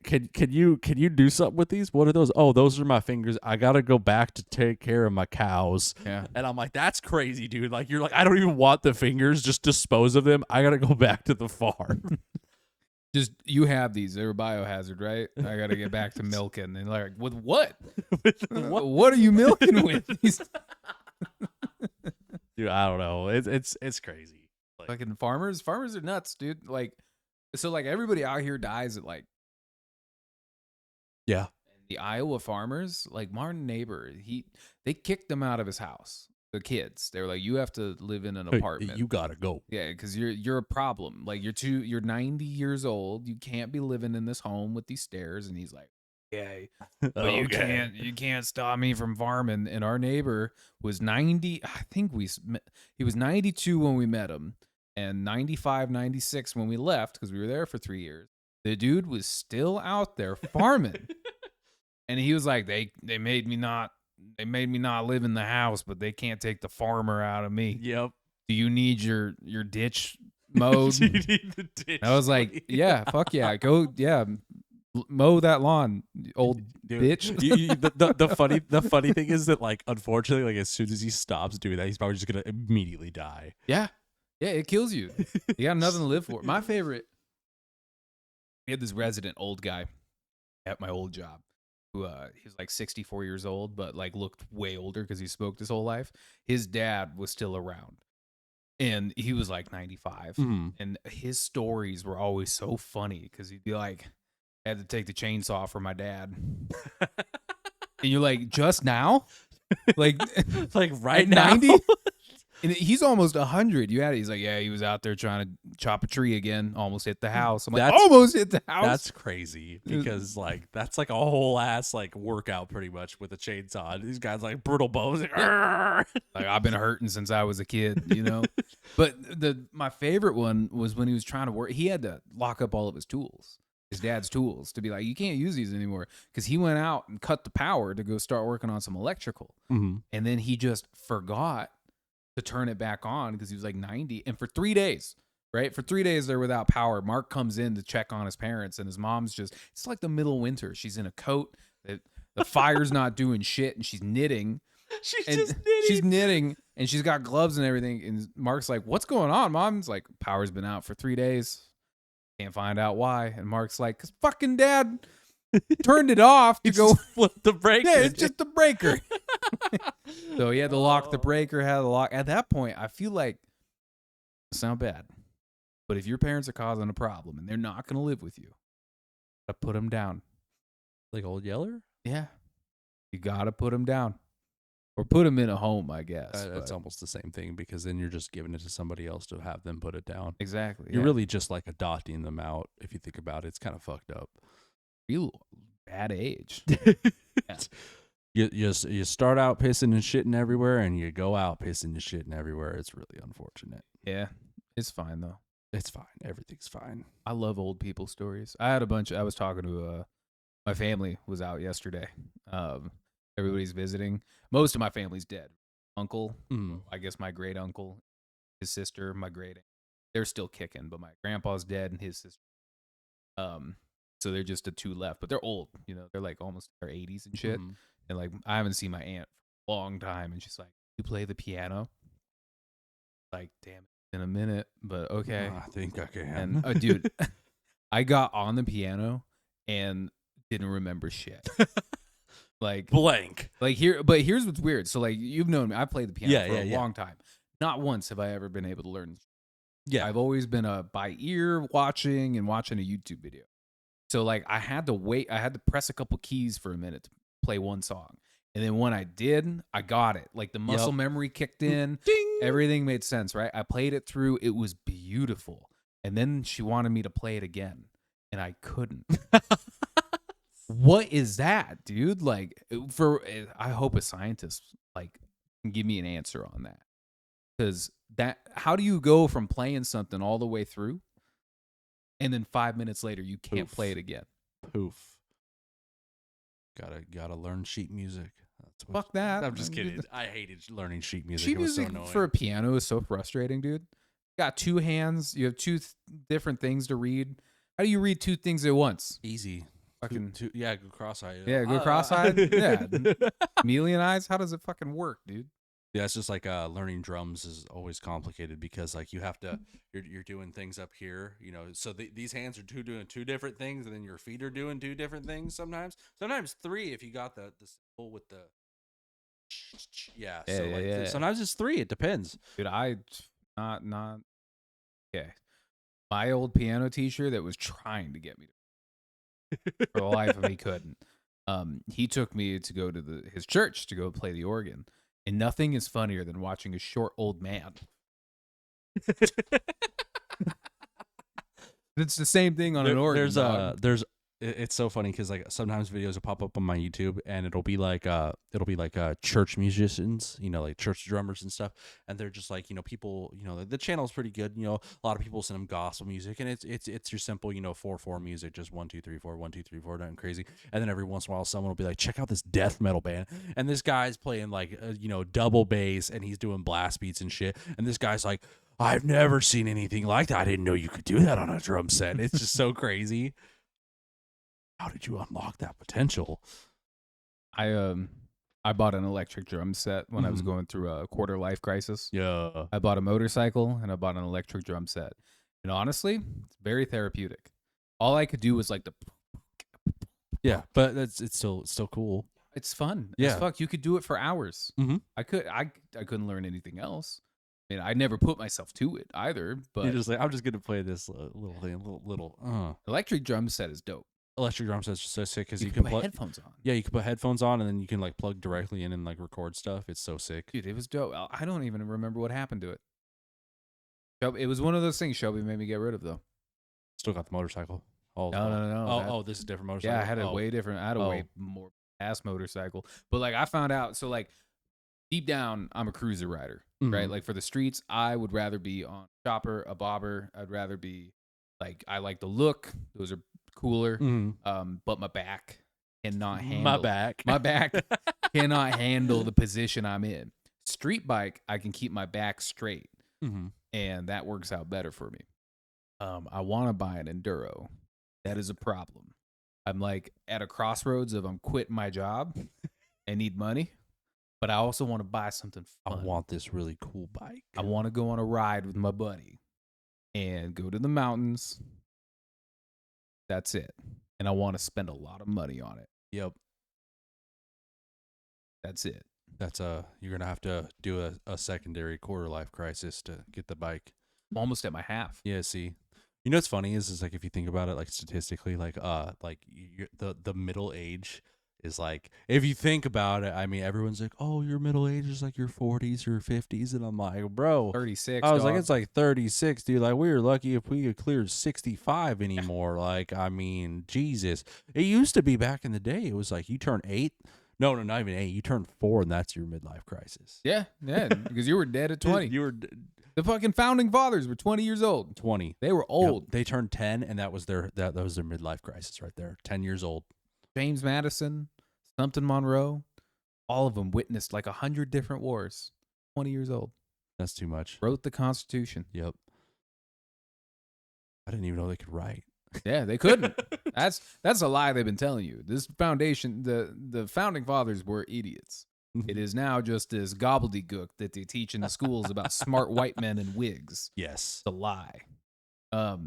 can you do something with these? What are those? Oh, those are my fingers. I gotta go back to take care of my cows. Yeah. And I'm like, that's crazy, dude. Like you're like, I don't even want the fingers. Just dispose of them. I gotta go back to the farm. Just you have these. They're a biohazard, right? I gotta get back to milking. And like, with what? What are you milking with? Dude, I don't know. It's crazy. Like, fucking farmers are nuts, dude. Like, so like everybody out here dies at like, yeah. The Iowa farmers, like Martin neighbor, they kicked them out of his house. The kids, they were like, you have to live in an apartment. You gotta go. Yeah, because you're a problem. Like you're 90 years old. You can't be living in this home with these stairs. And he's like, yeah, but you can't stop me from farming. And our neighbor was 90. I think he was 92 when we met him, and 95, 96 when we left because we were there for 3 years. The dude was still out there farming. And he was like, they made me not live in the house, but they can't take the farmer out of me. Yep. Do you need your ditch mowed? Do you need the ditch? I was like, yeah, fuck yeah. Go, yeah. Mow that lawn, old bitch. The funny thing is that, like, unfortunately, like as soon as he stops doing that, he's probably just gonna immediately die. Yeah. Yeah, it kills you. You got nothing to live for. My favorite, we had this resident old guy at my old job who he was like 64 years old, but like looked way older because he smoked his whole life. His dad was still around, and he was like 95. Mm-hmm. And his stories were always so funny because he'd be like, I had to take the chainsaw for my dad. And you're like, just now? Like right now? 90? And he's almost 100. He's like, yeah, he was out there trying to chop a tree again. Almost hit the house. I'm like, almost hit the house? That's crazy because like that's like a whole ass like workout pretty much with a chainsaw. These guys like brittle bones. Like I've been hurting since I was a kid, you know? But my favorite one was when he was trying to work. He had to lock up all of his tools. His dad's tools, to be like, you can't use these anymore, because he went out and cut the power to go start working on some electrical. Mm-hmm. And then he just forgot to turn it back on because he was like 90. And for 3 days, right? For 3 days they're without power. Mark comes in to check on his parents, and his mom's it's like the middle of winter. She's in a coat. The fire's not doing shit, and she's knitting. She's knitting, and she's got gloves and everything. And Mark's like, what's going on, Mom's like, power's been out for 3 days. Can't find out why. And Mark's like, because fucking dad turned it off to go flip the breaker. Yeah, it's just the breaker. So he had to lock the breaker, had to lock. At that point, I feel like, it's not bad, but if your parents are causing a problem and they're not going to live with you, gotta put them down. Like Old Yeller? Yeah. You got to put them down. Or put them in a home, I guess. It's almost the same thing, because then you're just giving it to somebody else to have them put it down. Exactly. You're really just like adopting them out. If you think about it, it's kind of fucked up. Real bad age. Yeah. You start out pissing and shitting everywhere, and you go out pissing and shitting everywhere. It's really unfortunate. Yeah, it's fine though. It's fine. Everything's fine. I love old people stories. I had a bunch. I was talking to my family was out yesterday. Um, everybody's visiting. Most of my family's dead. Uncle, I guess my great uncle, his sister, my great, they're still kicking, but my grandpa's dead and his sister. So they're just the two left, but they're old. You know, they're like almost in their 80s and shit. And like I haven't seen my aunt for a long time, and she's like, "You play the piano?" Like, damn, it's been a minute, but okay. I think I can. And dude, I got on the piano and didn't remember shit. Like blank. Like but here's what's weird. So like you've known me, I played the piano for a long time. Not once have I ever been able to learn. Yeah, I've always been a by ear watching and watching a YouTube video. So like I had to wait. I had to press a couple keys for a minute to play one song. And then when I did, I got it. Like the muscle memory kicked in. Ding! Everything made sense, right? I played it through. It was beautiful. And then she wanted me to play it again. And I couldn't. What is that, dude? Like I hope a scientist like can give me an answer on that. Because how do you go from playing something all the way through and then 5 minutes later you can't play it again? Poof. Gotta learn sheet music. Fuck that. I'm just kidding. I hated learning sheet music. Sheet music for a piano is so frustrating, dude. You got two hands. You have two different things to read. How do you read two things at once? Easy. Fucking go cross-eyed. Yeah, go cross-eyed. Yeah, chameleon eyes. How does it fucking work, dude? Yeah, it's just like learning drums is always complicated because like you have to you're doing things up here, you know. So these hands are doing two different things, and then your feet are doing two different things. Sometimes three if you got the symbol with the sometimes it's three. It depends, dude. Not okay. My old piano teacher that was trying to get me to for the life of me couldn't. He took me to go to his church to go play the organ. And nothing is funnier than watching a short old man. It's the same thing on an organ. It's so funny because like sometimes videos will pop up on my YouTube and it'll be like church musicians, you know, like church drummers and stuff, and they're just like, you know, people, you know, the channel's pretty good, you know, a lot of people send them gospel music, and it's your simple, you know, 4/4 music, just 1 2 3 4 1 2 3 4, nothing crazy, and then every once in a while someone will be like, check out this death metal band, and this guy's playing like you know, double bass and he's doing blast beats and shit, and this guy's like, I've never seen anything like that. I didn't know you could do that on a drum set. It's just so crazy. How did you unlock that potential? I bought an electric drum set when I was going through a quarter life crisis. Yeah. I bought a motorcycle and I bought an electric drum set. And honestly, it's very therapeutic. All I could do was like the yeah, but it's still cool. It's fun. Yeah. As fuck. You could do it for hours. I couldn't learn anything else. I mean, I never put myself to it either. But you're just like, I'm just gonna play this little thing, little. Electric drum set is dope. Electric drum sets are so sick because you can put headphones on. Yeah, you can put headphones on, and then you can like plug directly in and like record stuff. It's so sick, dude. It was dope. I don't even remember what happened to it. It was one of those things Shelby made me get rid of, though. Still got the motorcycle. No. This is a different motorcycle. Yeah, I had a way different. I had a way more ass motorcycle. But like I found out, so like deep down, I'm a cruiser rider, right? Like for the streets, I would rather be on a chopper, a bobber. I'd rather be like, I like the look. Those are cooler. But my back cannot handle. My back cannot handle the position I'm in. Street bike, I can keep my back straight, and that works out better for me. I want to buy an enduro. That is a problem. I'm like at a crossroads of I'm quitting my job and need money, but I also want to buy something fun. I want this really cool bike. I want to go on a ride with my buddy and go to the mountains. That's it. And I want to spend a lot of money on it. Yep. That's it. That's you're gonna have to do a secondary quarter life crisis to get the bike. I'm almost at my half. Yeah, see. You know what's funny is like if you think about it, like statistically, like the middle age is like, if you think about it, I mean, everyone's like, oh, your middle age is like your 40s or 50s, and I'm like, bro, 36. I was like, it's like 36, dude. Like we were lucky if we could clear 65 anymore. Like, I mean, Jesus, it used to be back in the day. It was like you turn 8, No, not even 8. You turn 4, and that's your midlife crisis. Yeah, because you were dead at 20. You were The fucking founding fathers were 20 years old. 20. They were old. Yep. They turned 10, and that was their midlife crisis right there. 10 years old. James Madison, Stumpton Monroe, all of them witnessed like 100 different wars. 20 years old. That's too much. Wrote the Constitution. Yep. I didn't even know they could write. Yeah, they couldn't. That's a lie they've been telling you. This foundation, the founding fathers were idiots. It is now just this gobbledygook that they teach in the schools about smart white men in wigs. Yes. It's a lie. I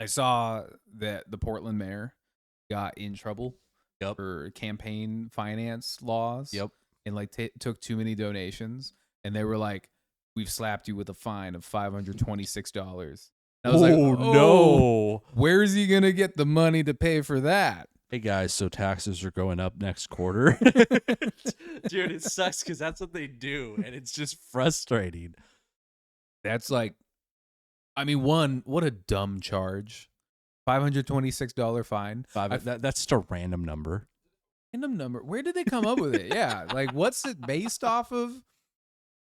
saw that the Portland mayor got in trouble for campaign finance laws. Yep. And like took too many donations, and they were like, "We've slapped you with a fine of $526." I was like, "Oh no! Where is he gonna get the money to pay for that?" Hey guys, so taxes are going up next quarter. Dude, it sucks because that's what they do, and it's just frustrating. That's like, I mean, what a dumb charge. $526 fine. That's just a random number. Random number. Where did they come up with it? Yeah, like what's it based off of?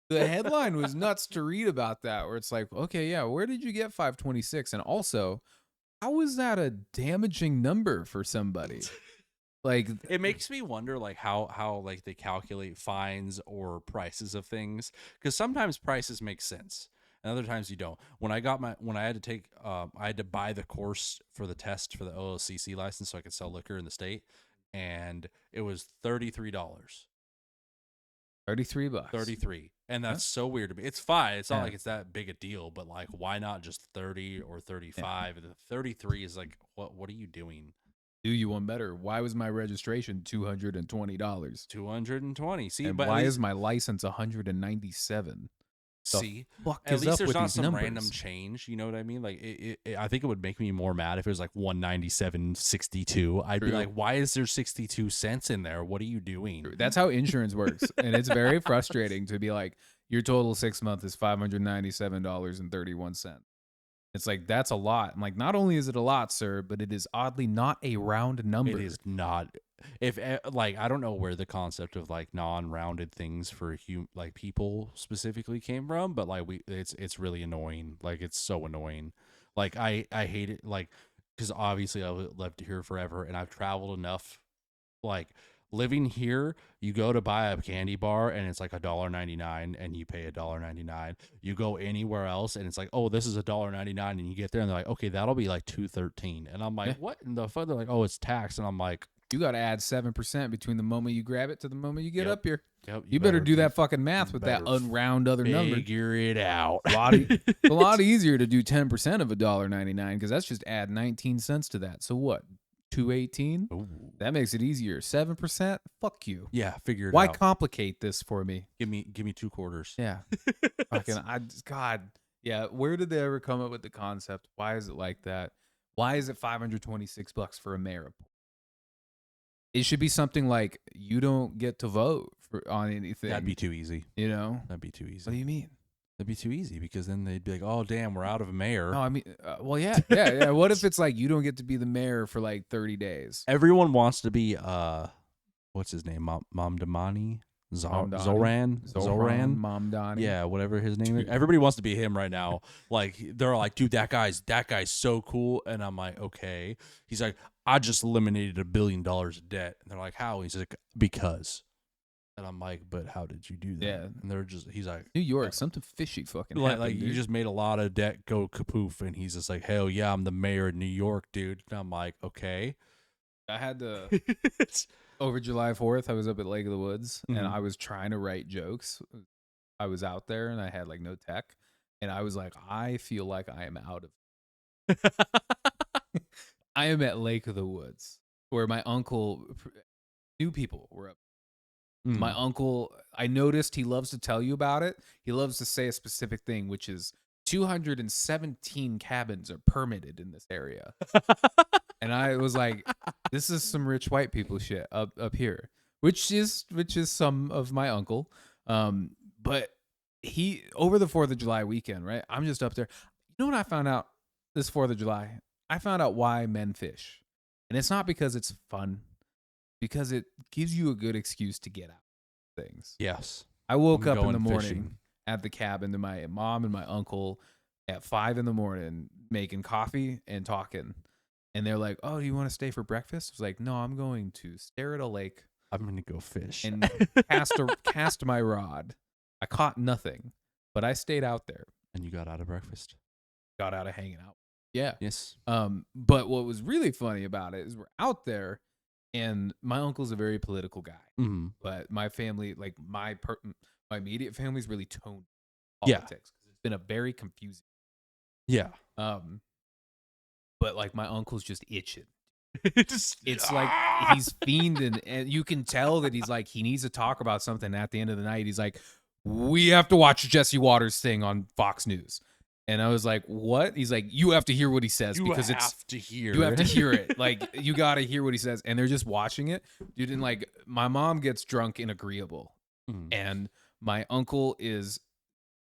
The headline was nuts to read about that, where it's like, okay, yeah, where did you get 526? And also, how is that a damaging number for somebody? Like, it makes me wonder, like how like they calculate fines or prices of things, because sometimes prices make sense and other times you don't. When I had to take, I had to buy the course for the test for the OLCC license so I could sell liquor in the state, and it was $33. $33. 33. And that's so weird to me. It's fine. It's not like it's that big a deal, but like, why not just 30 or 35? The 33 is like, what are you doing? Do you one better? Why was my registration $220? $220. See, and but why is my license $197? See, at least there's not some random change. You know what I mean? Like, I think it would make me more mad if it was like 197.62. I'd be like, why is there 62 cents in there? What are you doing? That's how insurance works, and it's very frustrating to be like, your total 6 month is $597.31. It's like, that's a lot. I'm like, not only is it a lot, sir, but it is oddly not a round number. It is not. If like, I don't know where the concept of like non-rounded things for like people specifically came from, but like it's really annoying. Like, it's so annoying. Like, I hate it. Like, because obviously I lived here forever, and I've traveled enough. Like, living here, you go to buy a candy bar and it's like $1.99, and you pay $1.99. You go anywhere else and it's like, oh, this is $1.99, and you get there and they're like, okay, that'll be like $2.13, and I'm like, what in the fuck? They're like, oh, it's taxed, and I'm like, you got to add 7% between the moment you grab it to the moment you get up here. Yep, you better do that fucking math with that unround other number. Figure it out. It's a lot easier to do 10% of $1.99, because that's just add 19 cents to that. So what? 218. That makes it easier. 7%. Fuck you. Yeah, figure it Why out. complicate this for me? Give me 2 quarters. Yeah. God. Yeah. Where did they ever come up with the concept? Why is it like that? Why is it $526 for a mayor? It should be something like, you don't get to vote on anything. That'd be too easy. You know? That'd be too easy. What do you mean? That'd be too easy, because then they'd be like, oh, damn, we're out of a mayor. No, I mean, well, yeah. What if it's like, you don't get to be the mayor for like 30 days? Everyone wants to be, what's his name? Mamdani? Zoran? Mamdani. Yeah, whatever his name is. Everybody wants to be him right now. Like, they're like, dude, that guy's so cool. And I'm like, okay. He's like, I just eliminated $1 billion of debt. And they're like, how? He's like, because. And I'm like, but how did you do that? Yeah. And he's like, New York, something fishy fucking like, happened, you just made a lot of debt go kapoof. And he's just like, hell yeah, I'm the mayor of New York, dude. And I'm like, okay. I had to, over July 4th, I was up at Lake of the Woods, and I was trying to write jokes. I was out there and I had like no tech, and I was like, I feel like I am out of I am at Lake of the Woods, where my uncle, new people were up. My uncle, I noticed he loves to tell you about it. He loves to say a specific thing, which is 217 cabins are permitted in this area. And I was like, this is some rich white people shit up here, which is some of my uncle. But he, over the 4th of July weekend, right? I'm just up there. You know what I found out this 4th of July? I found out why men fish. And it's not because it's fun, because it gives you a good excuse to get out of things. Yes. I woke I'm up in going the morning fishing. at the cabin to my mom and my uncle at 5 in the morning making coffee and talking. And they're like, "Oh, do you want to stay for breakfast?" I was like, "No, I'm going to stare at a lake I'm gonna go fish. and cast my rod." I caught nothing, but I stayed out there. And you got out of breakfast. Got out of hanging out. Yeah. Yes. But what was really funny about it is we're out there, and my uncle's a very political guy. Mm-hmm. But my family, like my immediate family's really toned Yeah. politics because it's been a very confusing. Yeah. But like my uncle's just itching. Just, It's like he's fiending, and you can tell that he's like he needs to talk about something at the end of the night. He's like, "We have to watch Jesse Waters thing on Fox News." And I was like, "What?" He's like, "You have to hear what he says because you have to hear. you have to hear it. Like you got to hear what he says." And they're just watching it, dude. And like my mom gets drunk and agreeable, and my uncle is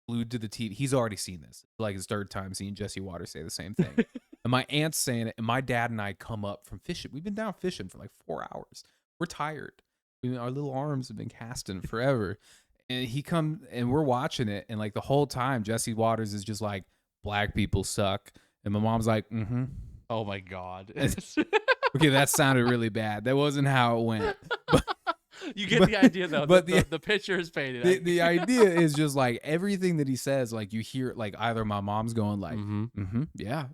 glued to the TV. He's already seen this, like his third time seeing Jesse Waters say the same thing. And my aunt's saying it, and my dad and I come up from fishing. We've been down fishing for like 4 hours. We're tired. Our little arms have been casting forever. And he comes, and we're watching it, and like the whole time, Jesse Waters is just like, "Black people suck," and my mom's like, "Mm-hmm." Oh my God. Okay, that sounded really bad. That wasn't how it went. You get the idea though. But the picture is painted. The idea is just like everything that he says, like you hear, like either my mom's going like, yeah,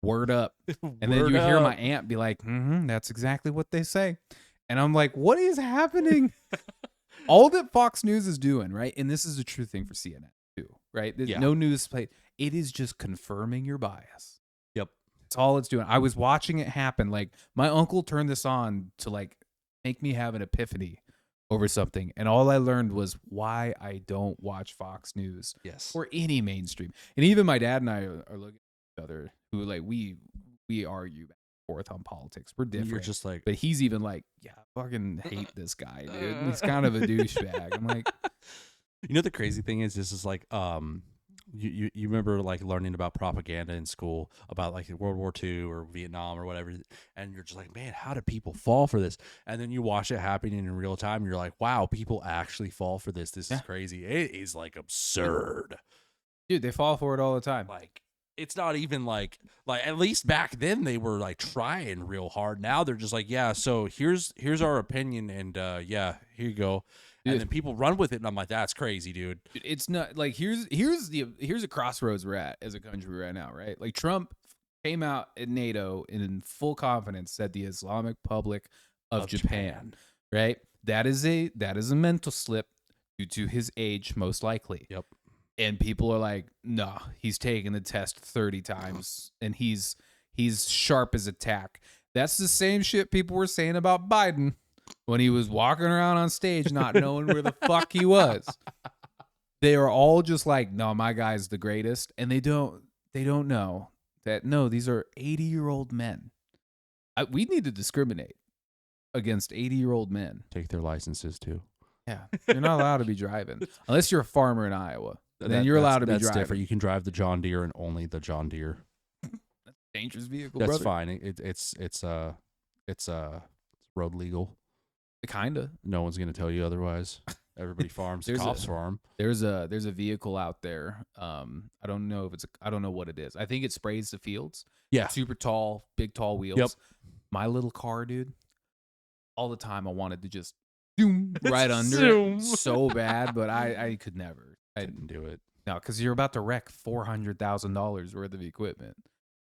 word up, and then you hear my aunt be like, that's exactly what they say, and I'm like, what is happening? All that Fox News is doing, right? And this is a true thing for CNN too, right? There's no news plate. It is just confirming your bias. Yep. That's all it's doing. I was watching it happen. Like my uncle turned this on to like make me have an epiphany over something. And all I learned was why I don't watch Fox News or any mainstream. And even my dad and I are looking at each other who like, we argue back and forth on politics. We're different. You're just like, but he's even like, yeah, I fucking hate this guy, dude. He's kind of a douchebag. I'm like, you know, the crazy thing is, this is like, you remember like learning about propaganda in school about like World War II or Vietnam or whatever, and you're just like, man, how do people fall for this? And then you watch it happening in real time, and you're like, wow, people actually fall for this. This is crazy. It is like absurd, dude. They fall for it all the time. Like it's not even like at least back then they were like trying real hard. Now they're just like, yeah, so here's our opinion, and yeah, here you go. And then people run with it, and I'm like, that's crazy, dude. It's not like here's a crossroads we're at as a country right now, right? Like Trump came out at NATO and in full confidence said the Islamic Republic of Japan, right? That is a mental slip due to his age, most likely. Yep. And people are like, no, he's taken the test 30 times, and he's sharp as a tack. That's the same shit people were saying about Biden when he was walking around on stage not knowing where the fuck he was. They are all just like, no, my guy's the greatest. And they don't know that, no, these are 80-year-old men. We need to discriminate against 80-year-old men. Take their licenses too. Yeah. You're not allowed to be driving. Unless you're a farmer in Iowa. Then you're allowed to be driving. That's different. You can drive the John Deere and only the John Deere. That's a dangerous vehicle, That's brother. fine. It's road legal. Kinda. No one's gonna tell you otherwise. Everybody farms. Cops farm. There's a vehicle out there. I don't know if I don't know what it is. I think it sprays the fields. Yeah. Super tall, big tall wheels. Yep. My little car, dude. All the time I wanted to just zoom right under it so bad, but I could never. I didn't do it. No, because you're about to wreck $400,000 worth of equipment.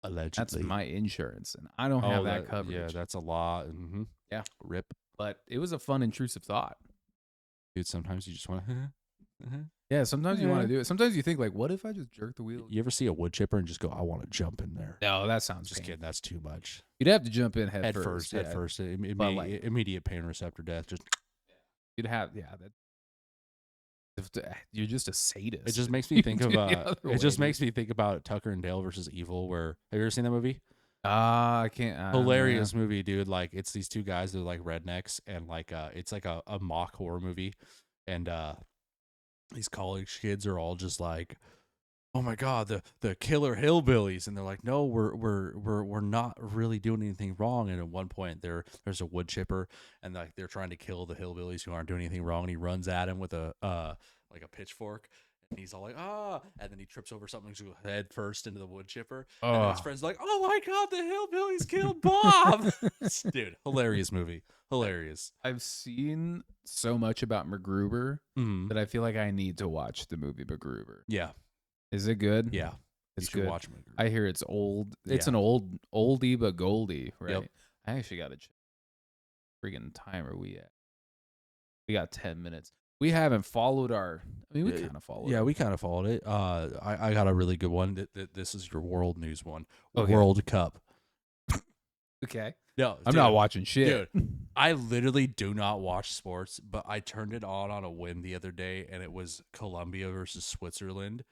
Allegedly. That's my insurance, and I don't have that coverage. Yeah, that's a lot. Mm-hmm. Yeah. Rip. But it was a fun, intrusive thought. Dude, sometimes you just want to... Yeah, sometimes you want to do it. Sometimes you think, like, what if I just jerk the wheel? You ever see a wood chipper and just go, I want to jump in there? No, that sounds just kidding. That's too much. You'd have to jump in head first. Yeah. Head first. Like, immediate pain receptor death. Just you'd have, you're just a sadist. It just makes me think of makes me think about Tucker and Dale versus Evil. Where have you ever seen that movie? I can't. Hilarious movie, dude. Like it's these two guys that are like rednecks, and like it's like a mock horror movie, and these college kids are all just like oh my god, the killer hillbillies, and they're like, no, we're not really doing anything wrong. And at one point there's a wood chipper, and like they're trying to kill the hillbillies who aren't doing anything wrong, and he runs at him with a like a pitchfork, and he's all like, ah, and then he trips over something, so head first into the wood chipper, and then his Oh, friend's like, oh my god, the hillbillies killed Bob. Dude, hilarious movie, hilarious. I've seen so much about MacGruber Mm. that I feel like I need to watch the movie MacGruber. Yeah, Is it good? yeah, you It's should good. watch him. I hear it's old. It's Yeah. an oldie but goldie, right? Yep. I actually got to check. Friggin' time are we at? We got 10 minutes. We haven't followed our. I mean, we kind of followed. Yeah, we kind of followed it. I got a really good one. This is your world news one. Okay. World Cup. Okay. No, I'm not watching shit. Dude, I literally do not watch sports, but I turned it on a whim the other day, and it was Colombia versus Switzerland,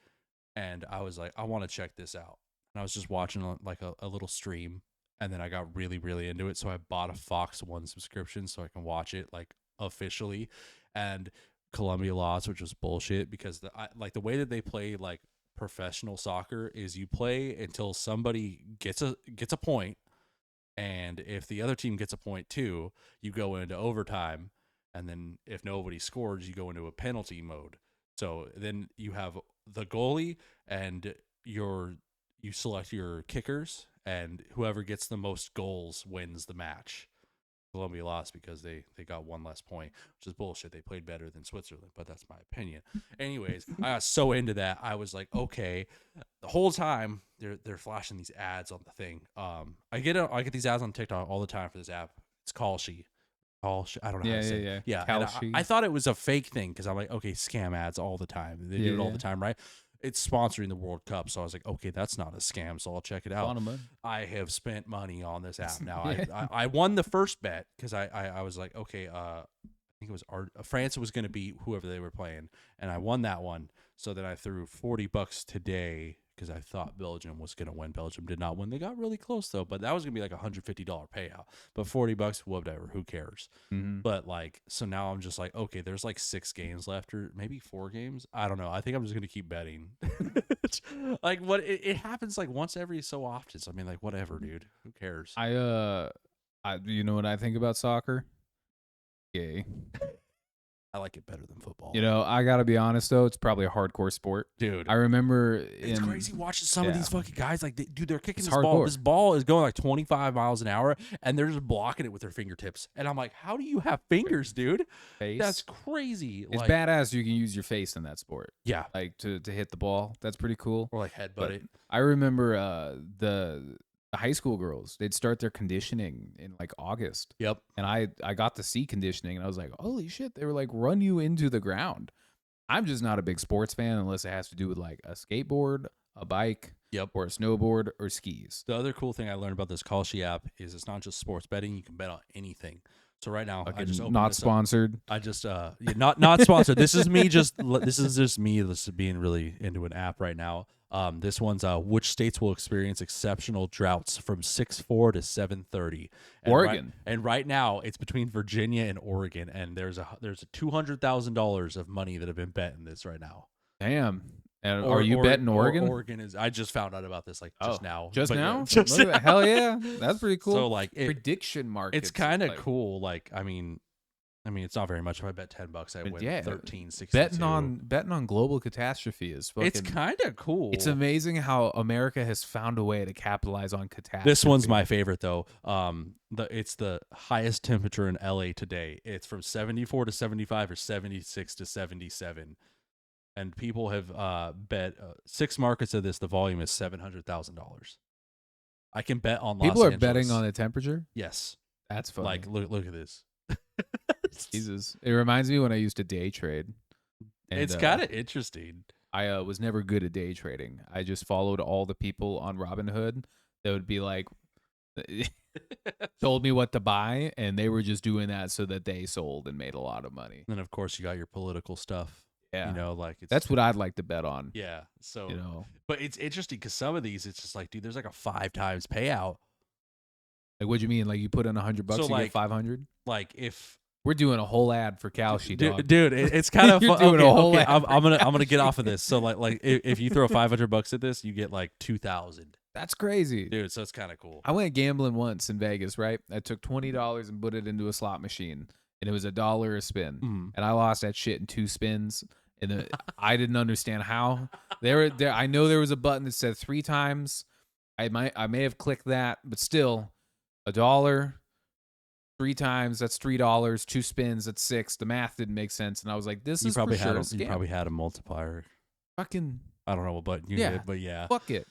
and I was like, I want to check this out. And I was just watching like a little stream, and then I got really, really into it, so I bought a Fox One subscription so I can watch it like officially, and Colombia lost, which was bullshit because the way that they play like professional soccer is you play until somebody gets a point, and if the other team gets a point too, you go into overtime, and then if nobody scores, you go into a penalty mode. So then you have the goalie, and you select your kickers, and whoever gets the most goals wins the match. Colombia lost because they got one less point, which is bullshit. They played better than Switzerland, but that's my opinion. Anyways, I got so into that. I was like, okay. The whole time they're flashing these ads on the thing. I get these ads on TikTok all the time for this app. It's Kalshi. Kalshi. I don't know how Yeah, to say yeah, it. yeah. And Kalshi. I thought it was a fake thing because I'm like, okay, scam ads all the time. They do it all Yeah. the time, right? It's sponsoring the World Cup, so I was like, okay, that's not a scam, so I'll check it out. I have spent money on this app now. Yeah. I won the first bet because I was like, okay, I think it was France was going to beat whoever they were playing, and I won that one. So then I threw $40 today because I thought Belgium was going to win. Belgium did not win. They got really close though, but that was going to be like $150 payout. But $40, whatever, who cares? Mm-hmm. But like, so now I'm just like, okay, there's like 6 games left, or maybe 4 games. I don't know. I think I'm just gonna keep betting. Like, what it happens like once every so often. So I mean, like, whatever, dude. Who cares? You know what I think about soccer? Gay. I like it better than football. You know, I gotta be honest though, it's probably a hardcore sport, dude. I remember It's crazy watching some of these fucking guys. Like, dude, they're kicking It's this ball. hardcore. This ball is going like 25 miles an hour, and they're just blocking it with their fingertips. And I'm like, how do you have fingers, dude? face. That's crazy. It's like, badass. You can use your face in that sport, yeah, like to hit the ball. That's pretty cool. or like headbutt But it. I remember the high school girls. They'd start their conditioning in like August. Yep. And I got to see conditioning, and I was like, holy shit! They were like, run you into the ground. I'm just not a big sports fan unless it has to do with like a skateboard, a bike, Yep. or a snowboard or skis. The other cool thing I learned about this Kalshi app is it's not just sports betting. You can bet on anything. So right now, I just opened not this up. sponsored. I just yeah, not sponsored. This is me just being really into an app right now. This one's which states will experience exceptional droughts from 6/4 to 7/30. Oregon. Right now it's between Virginia and Oregon, and there's a $200,000 of money that have been bet in this right now. Damn. And are you betting Oregon? Oregon is. I just found out about this like just now. Just But yeah, now? just Look at now. that. Hell yeah. That's pretty cool. So like prediction markets. it's kind of like, cool. Like I mean, it's not very much. If I bet $10, I But win yeah, 13.62. betting on global catastrophe is fucking. It's kind of cool. It's amazing how America has found a way to capitalize on catastrophe. This one's my favorite though. It's the highest temperature in LA today. It's from 74 to 75 or 76 to 77. And people have bet 6 markets of this. The volume is $700,000. I can bet on people Los are Angeles. betting on the temperature. Yes, That's funny. like look at this. Jesus, it reminds me when I used to day trade. And, It's kind of interesting. I was never good at day trading. I just followed all the people on Robinhood that would be like, told me what to buy, and they were just doing that so that they sold and made a lot of money. And then of course you got your political stuff. Yeah, You know, like that's what I'd like to bet on. Yeah. So You know, but it's interesting because some of these, it's just like, dude, there's like a 5 times payout. like what do you mean? Like you put in $100, So, you like, get 500. Like if We're doing a whole ad for Kalshi, dog. Dude, it's kind of You're fun. doing a whole Okay, ad I'm gonna get off of this. So like if you throw $500 at this, you get like 2,000. That's crazy. Dude, so it's kind of cool. I went gambling once in Vegas, right? I took $20 and put it into a slot machine, and it was $1 a spin, and I lost that shit in 2 spins. And I didn't understand how. I know there was a button that said 3 times. I may have clicked that, but still, $1, 3 times, that's $3. 2 spins, that's 6. The math didn't make sense, and I was like, "This is for sure a scam." You probably had a multiplier. Fucking I don't know what button you did, but yeah. Fuck it.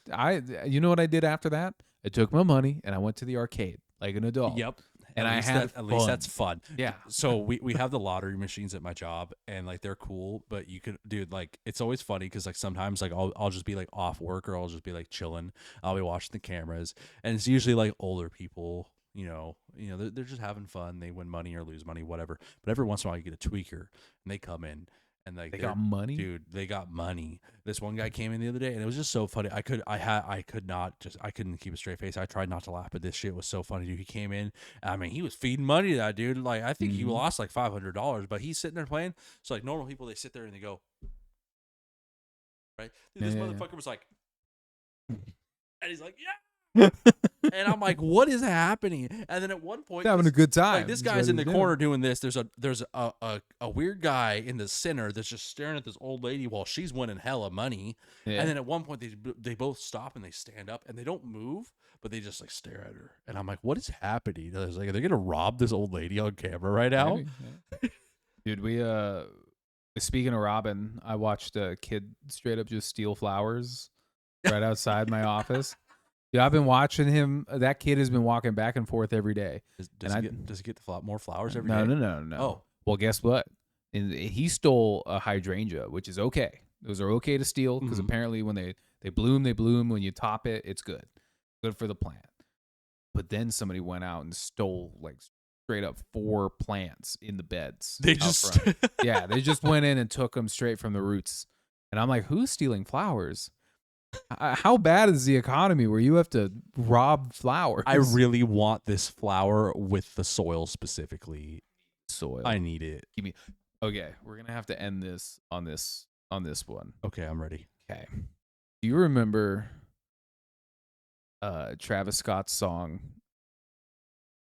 You know what I did after that? I took my money and I went to the arcade like an adult. Yep. And at least that's fun. Yeah. So we have the lottery machines at my job, and like they're cool, but you could, dude, like it's always funny because like sometimes like I'll just be like off work, or I'll just be like chilling. I'll be watching the cameras, and it's usually like older people. They're just having fun. They win money or lose money, whatever. But every once in a while, you get a tweaker, and they come in. And like they got money, dude. They got money. This one guy came in the other day, and it was just so funny. I couldn't keep a straight face. I tried not to laugh, but this shit was so funny, dude. He came in. I mean, he was feeding money to that dude. Like I think he lost like $500, but he's sitting there playing. So like normal people, they sit there and they go, right? Dude, this motherfucker was like, and he's like, yeah. And I'm like, what is happening? And then at one point, he's having a good time. Like this guy's in the corner doing this. There's a weird guy in the center that's just staring at this old lady while she's winning hella money. Yeah. And then at one point they both stop and they stand up and they don't move, but they just like stare at her. And I'm like, what is happening? I was like, are they gonna rob this old lady on camera right now? Yeah. Dude, we speaking of robbing, I watched a kid straight up just steal flowers right outside my office. Dude, I've been watching him. That kid has been walking back and forth every day. Does he get more flowers every day? No. Oh. Well, guess what? And he stole a hydrangea, which is okay. Those are okay to steal because apparently when they bloom, they bloom. When you top it, it's good. Good for the plant. But then somebody went out and stole like straight up 4 plants in the beds. They just yeah, they just went in and took them straight from the roots. And I'm like, who's stealing flowers? How bad is the economy where you have to rob flowers? I really want this flower with the soil specifically. Soil. I need it. Okay, we're gonna have to end this on this one. Okay, I'm ready. Okay. Do you remember Travis Scott's song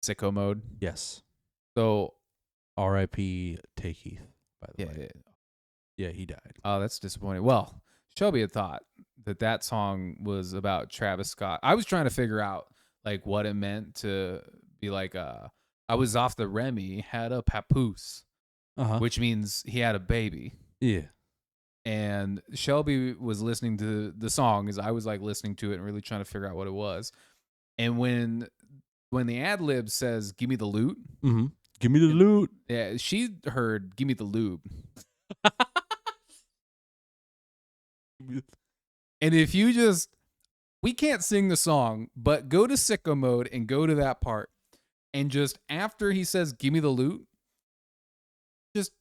"Sicko Mode"? Yes. So, R.I.P. Take Heath. By the way. Yeah, he died. Oh, that's disappointing. Well, Shelby had thought that song was about Travis Scott. I was trying to figure out like what it meant to be like I was off the Remy, had a papoose, which means he had a baby. Yeah. And Shelby was listening to the song as I was like listening to it and really trying to figure out what it was. And when the ad lib says "Give me the loot," give me the loot. Yeah, she heard "Give me the lube." And if you we can't sing the song, but go to Sicko Mode and go to that part. And just after he says, "Give me the loot," just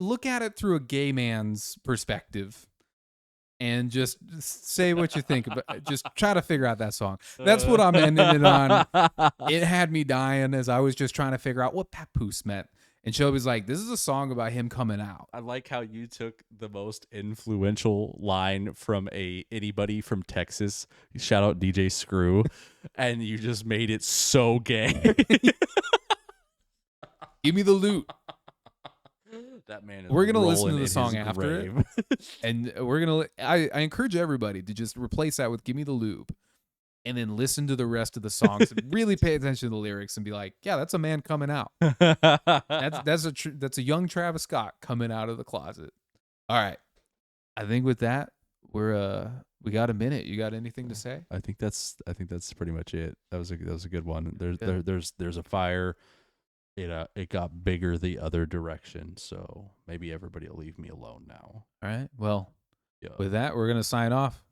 look at it through a gay man's perspective and just say what you think. But just try to figure out that song. That's what I'm ending it on. It had me dying as I was just trying to figure out what papoose meant. And Shelby's like, this is a song about him coming out. I like how you took the most influential line from anybody from Texas. Shout out DJ Screw. And you just made it so gay. Give me the loot. That man is we're going to listen to the song after grave. it. And we're going to, I encourage everybody to just replace that with "Give me the lube." And then listen to the rest of the songs and really pay attention to the lyrics and be like, yeah, that's a man coming out. That's a young Travis Scott coming out of the closet. All right. I think with that, we got a minute. You got anything to say? I think that's pretty much it. That was a good one. There's a fire. It got bigger the other direction, so maybe everybody will leave me alone now. All right. Well, with that, we're going to sign off.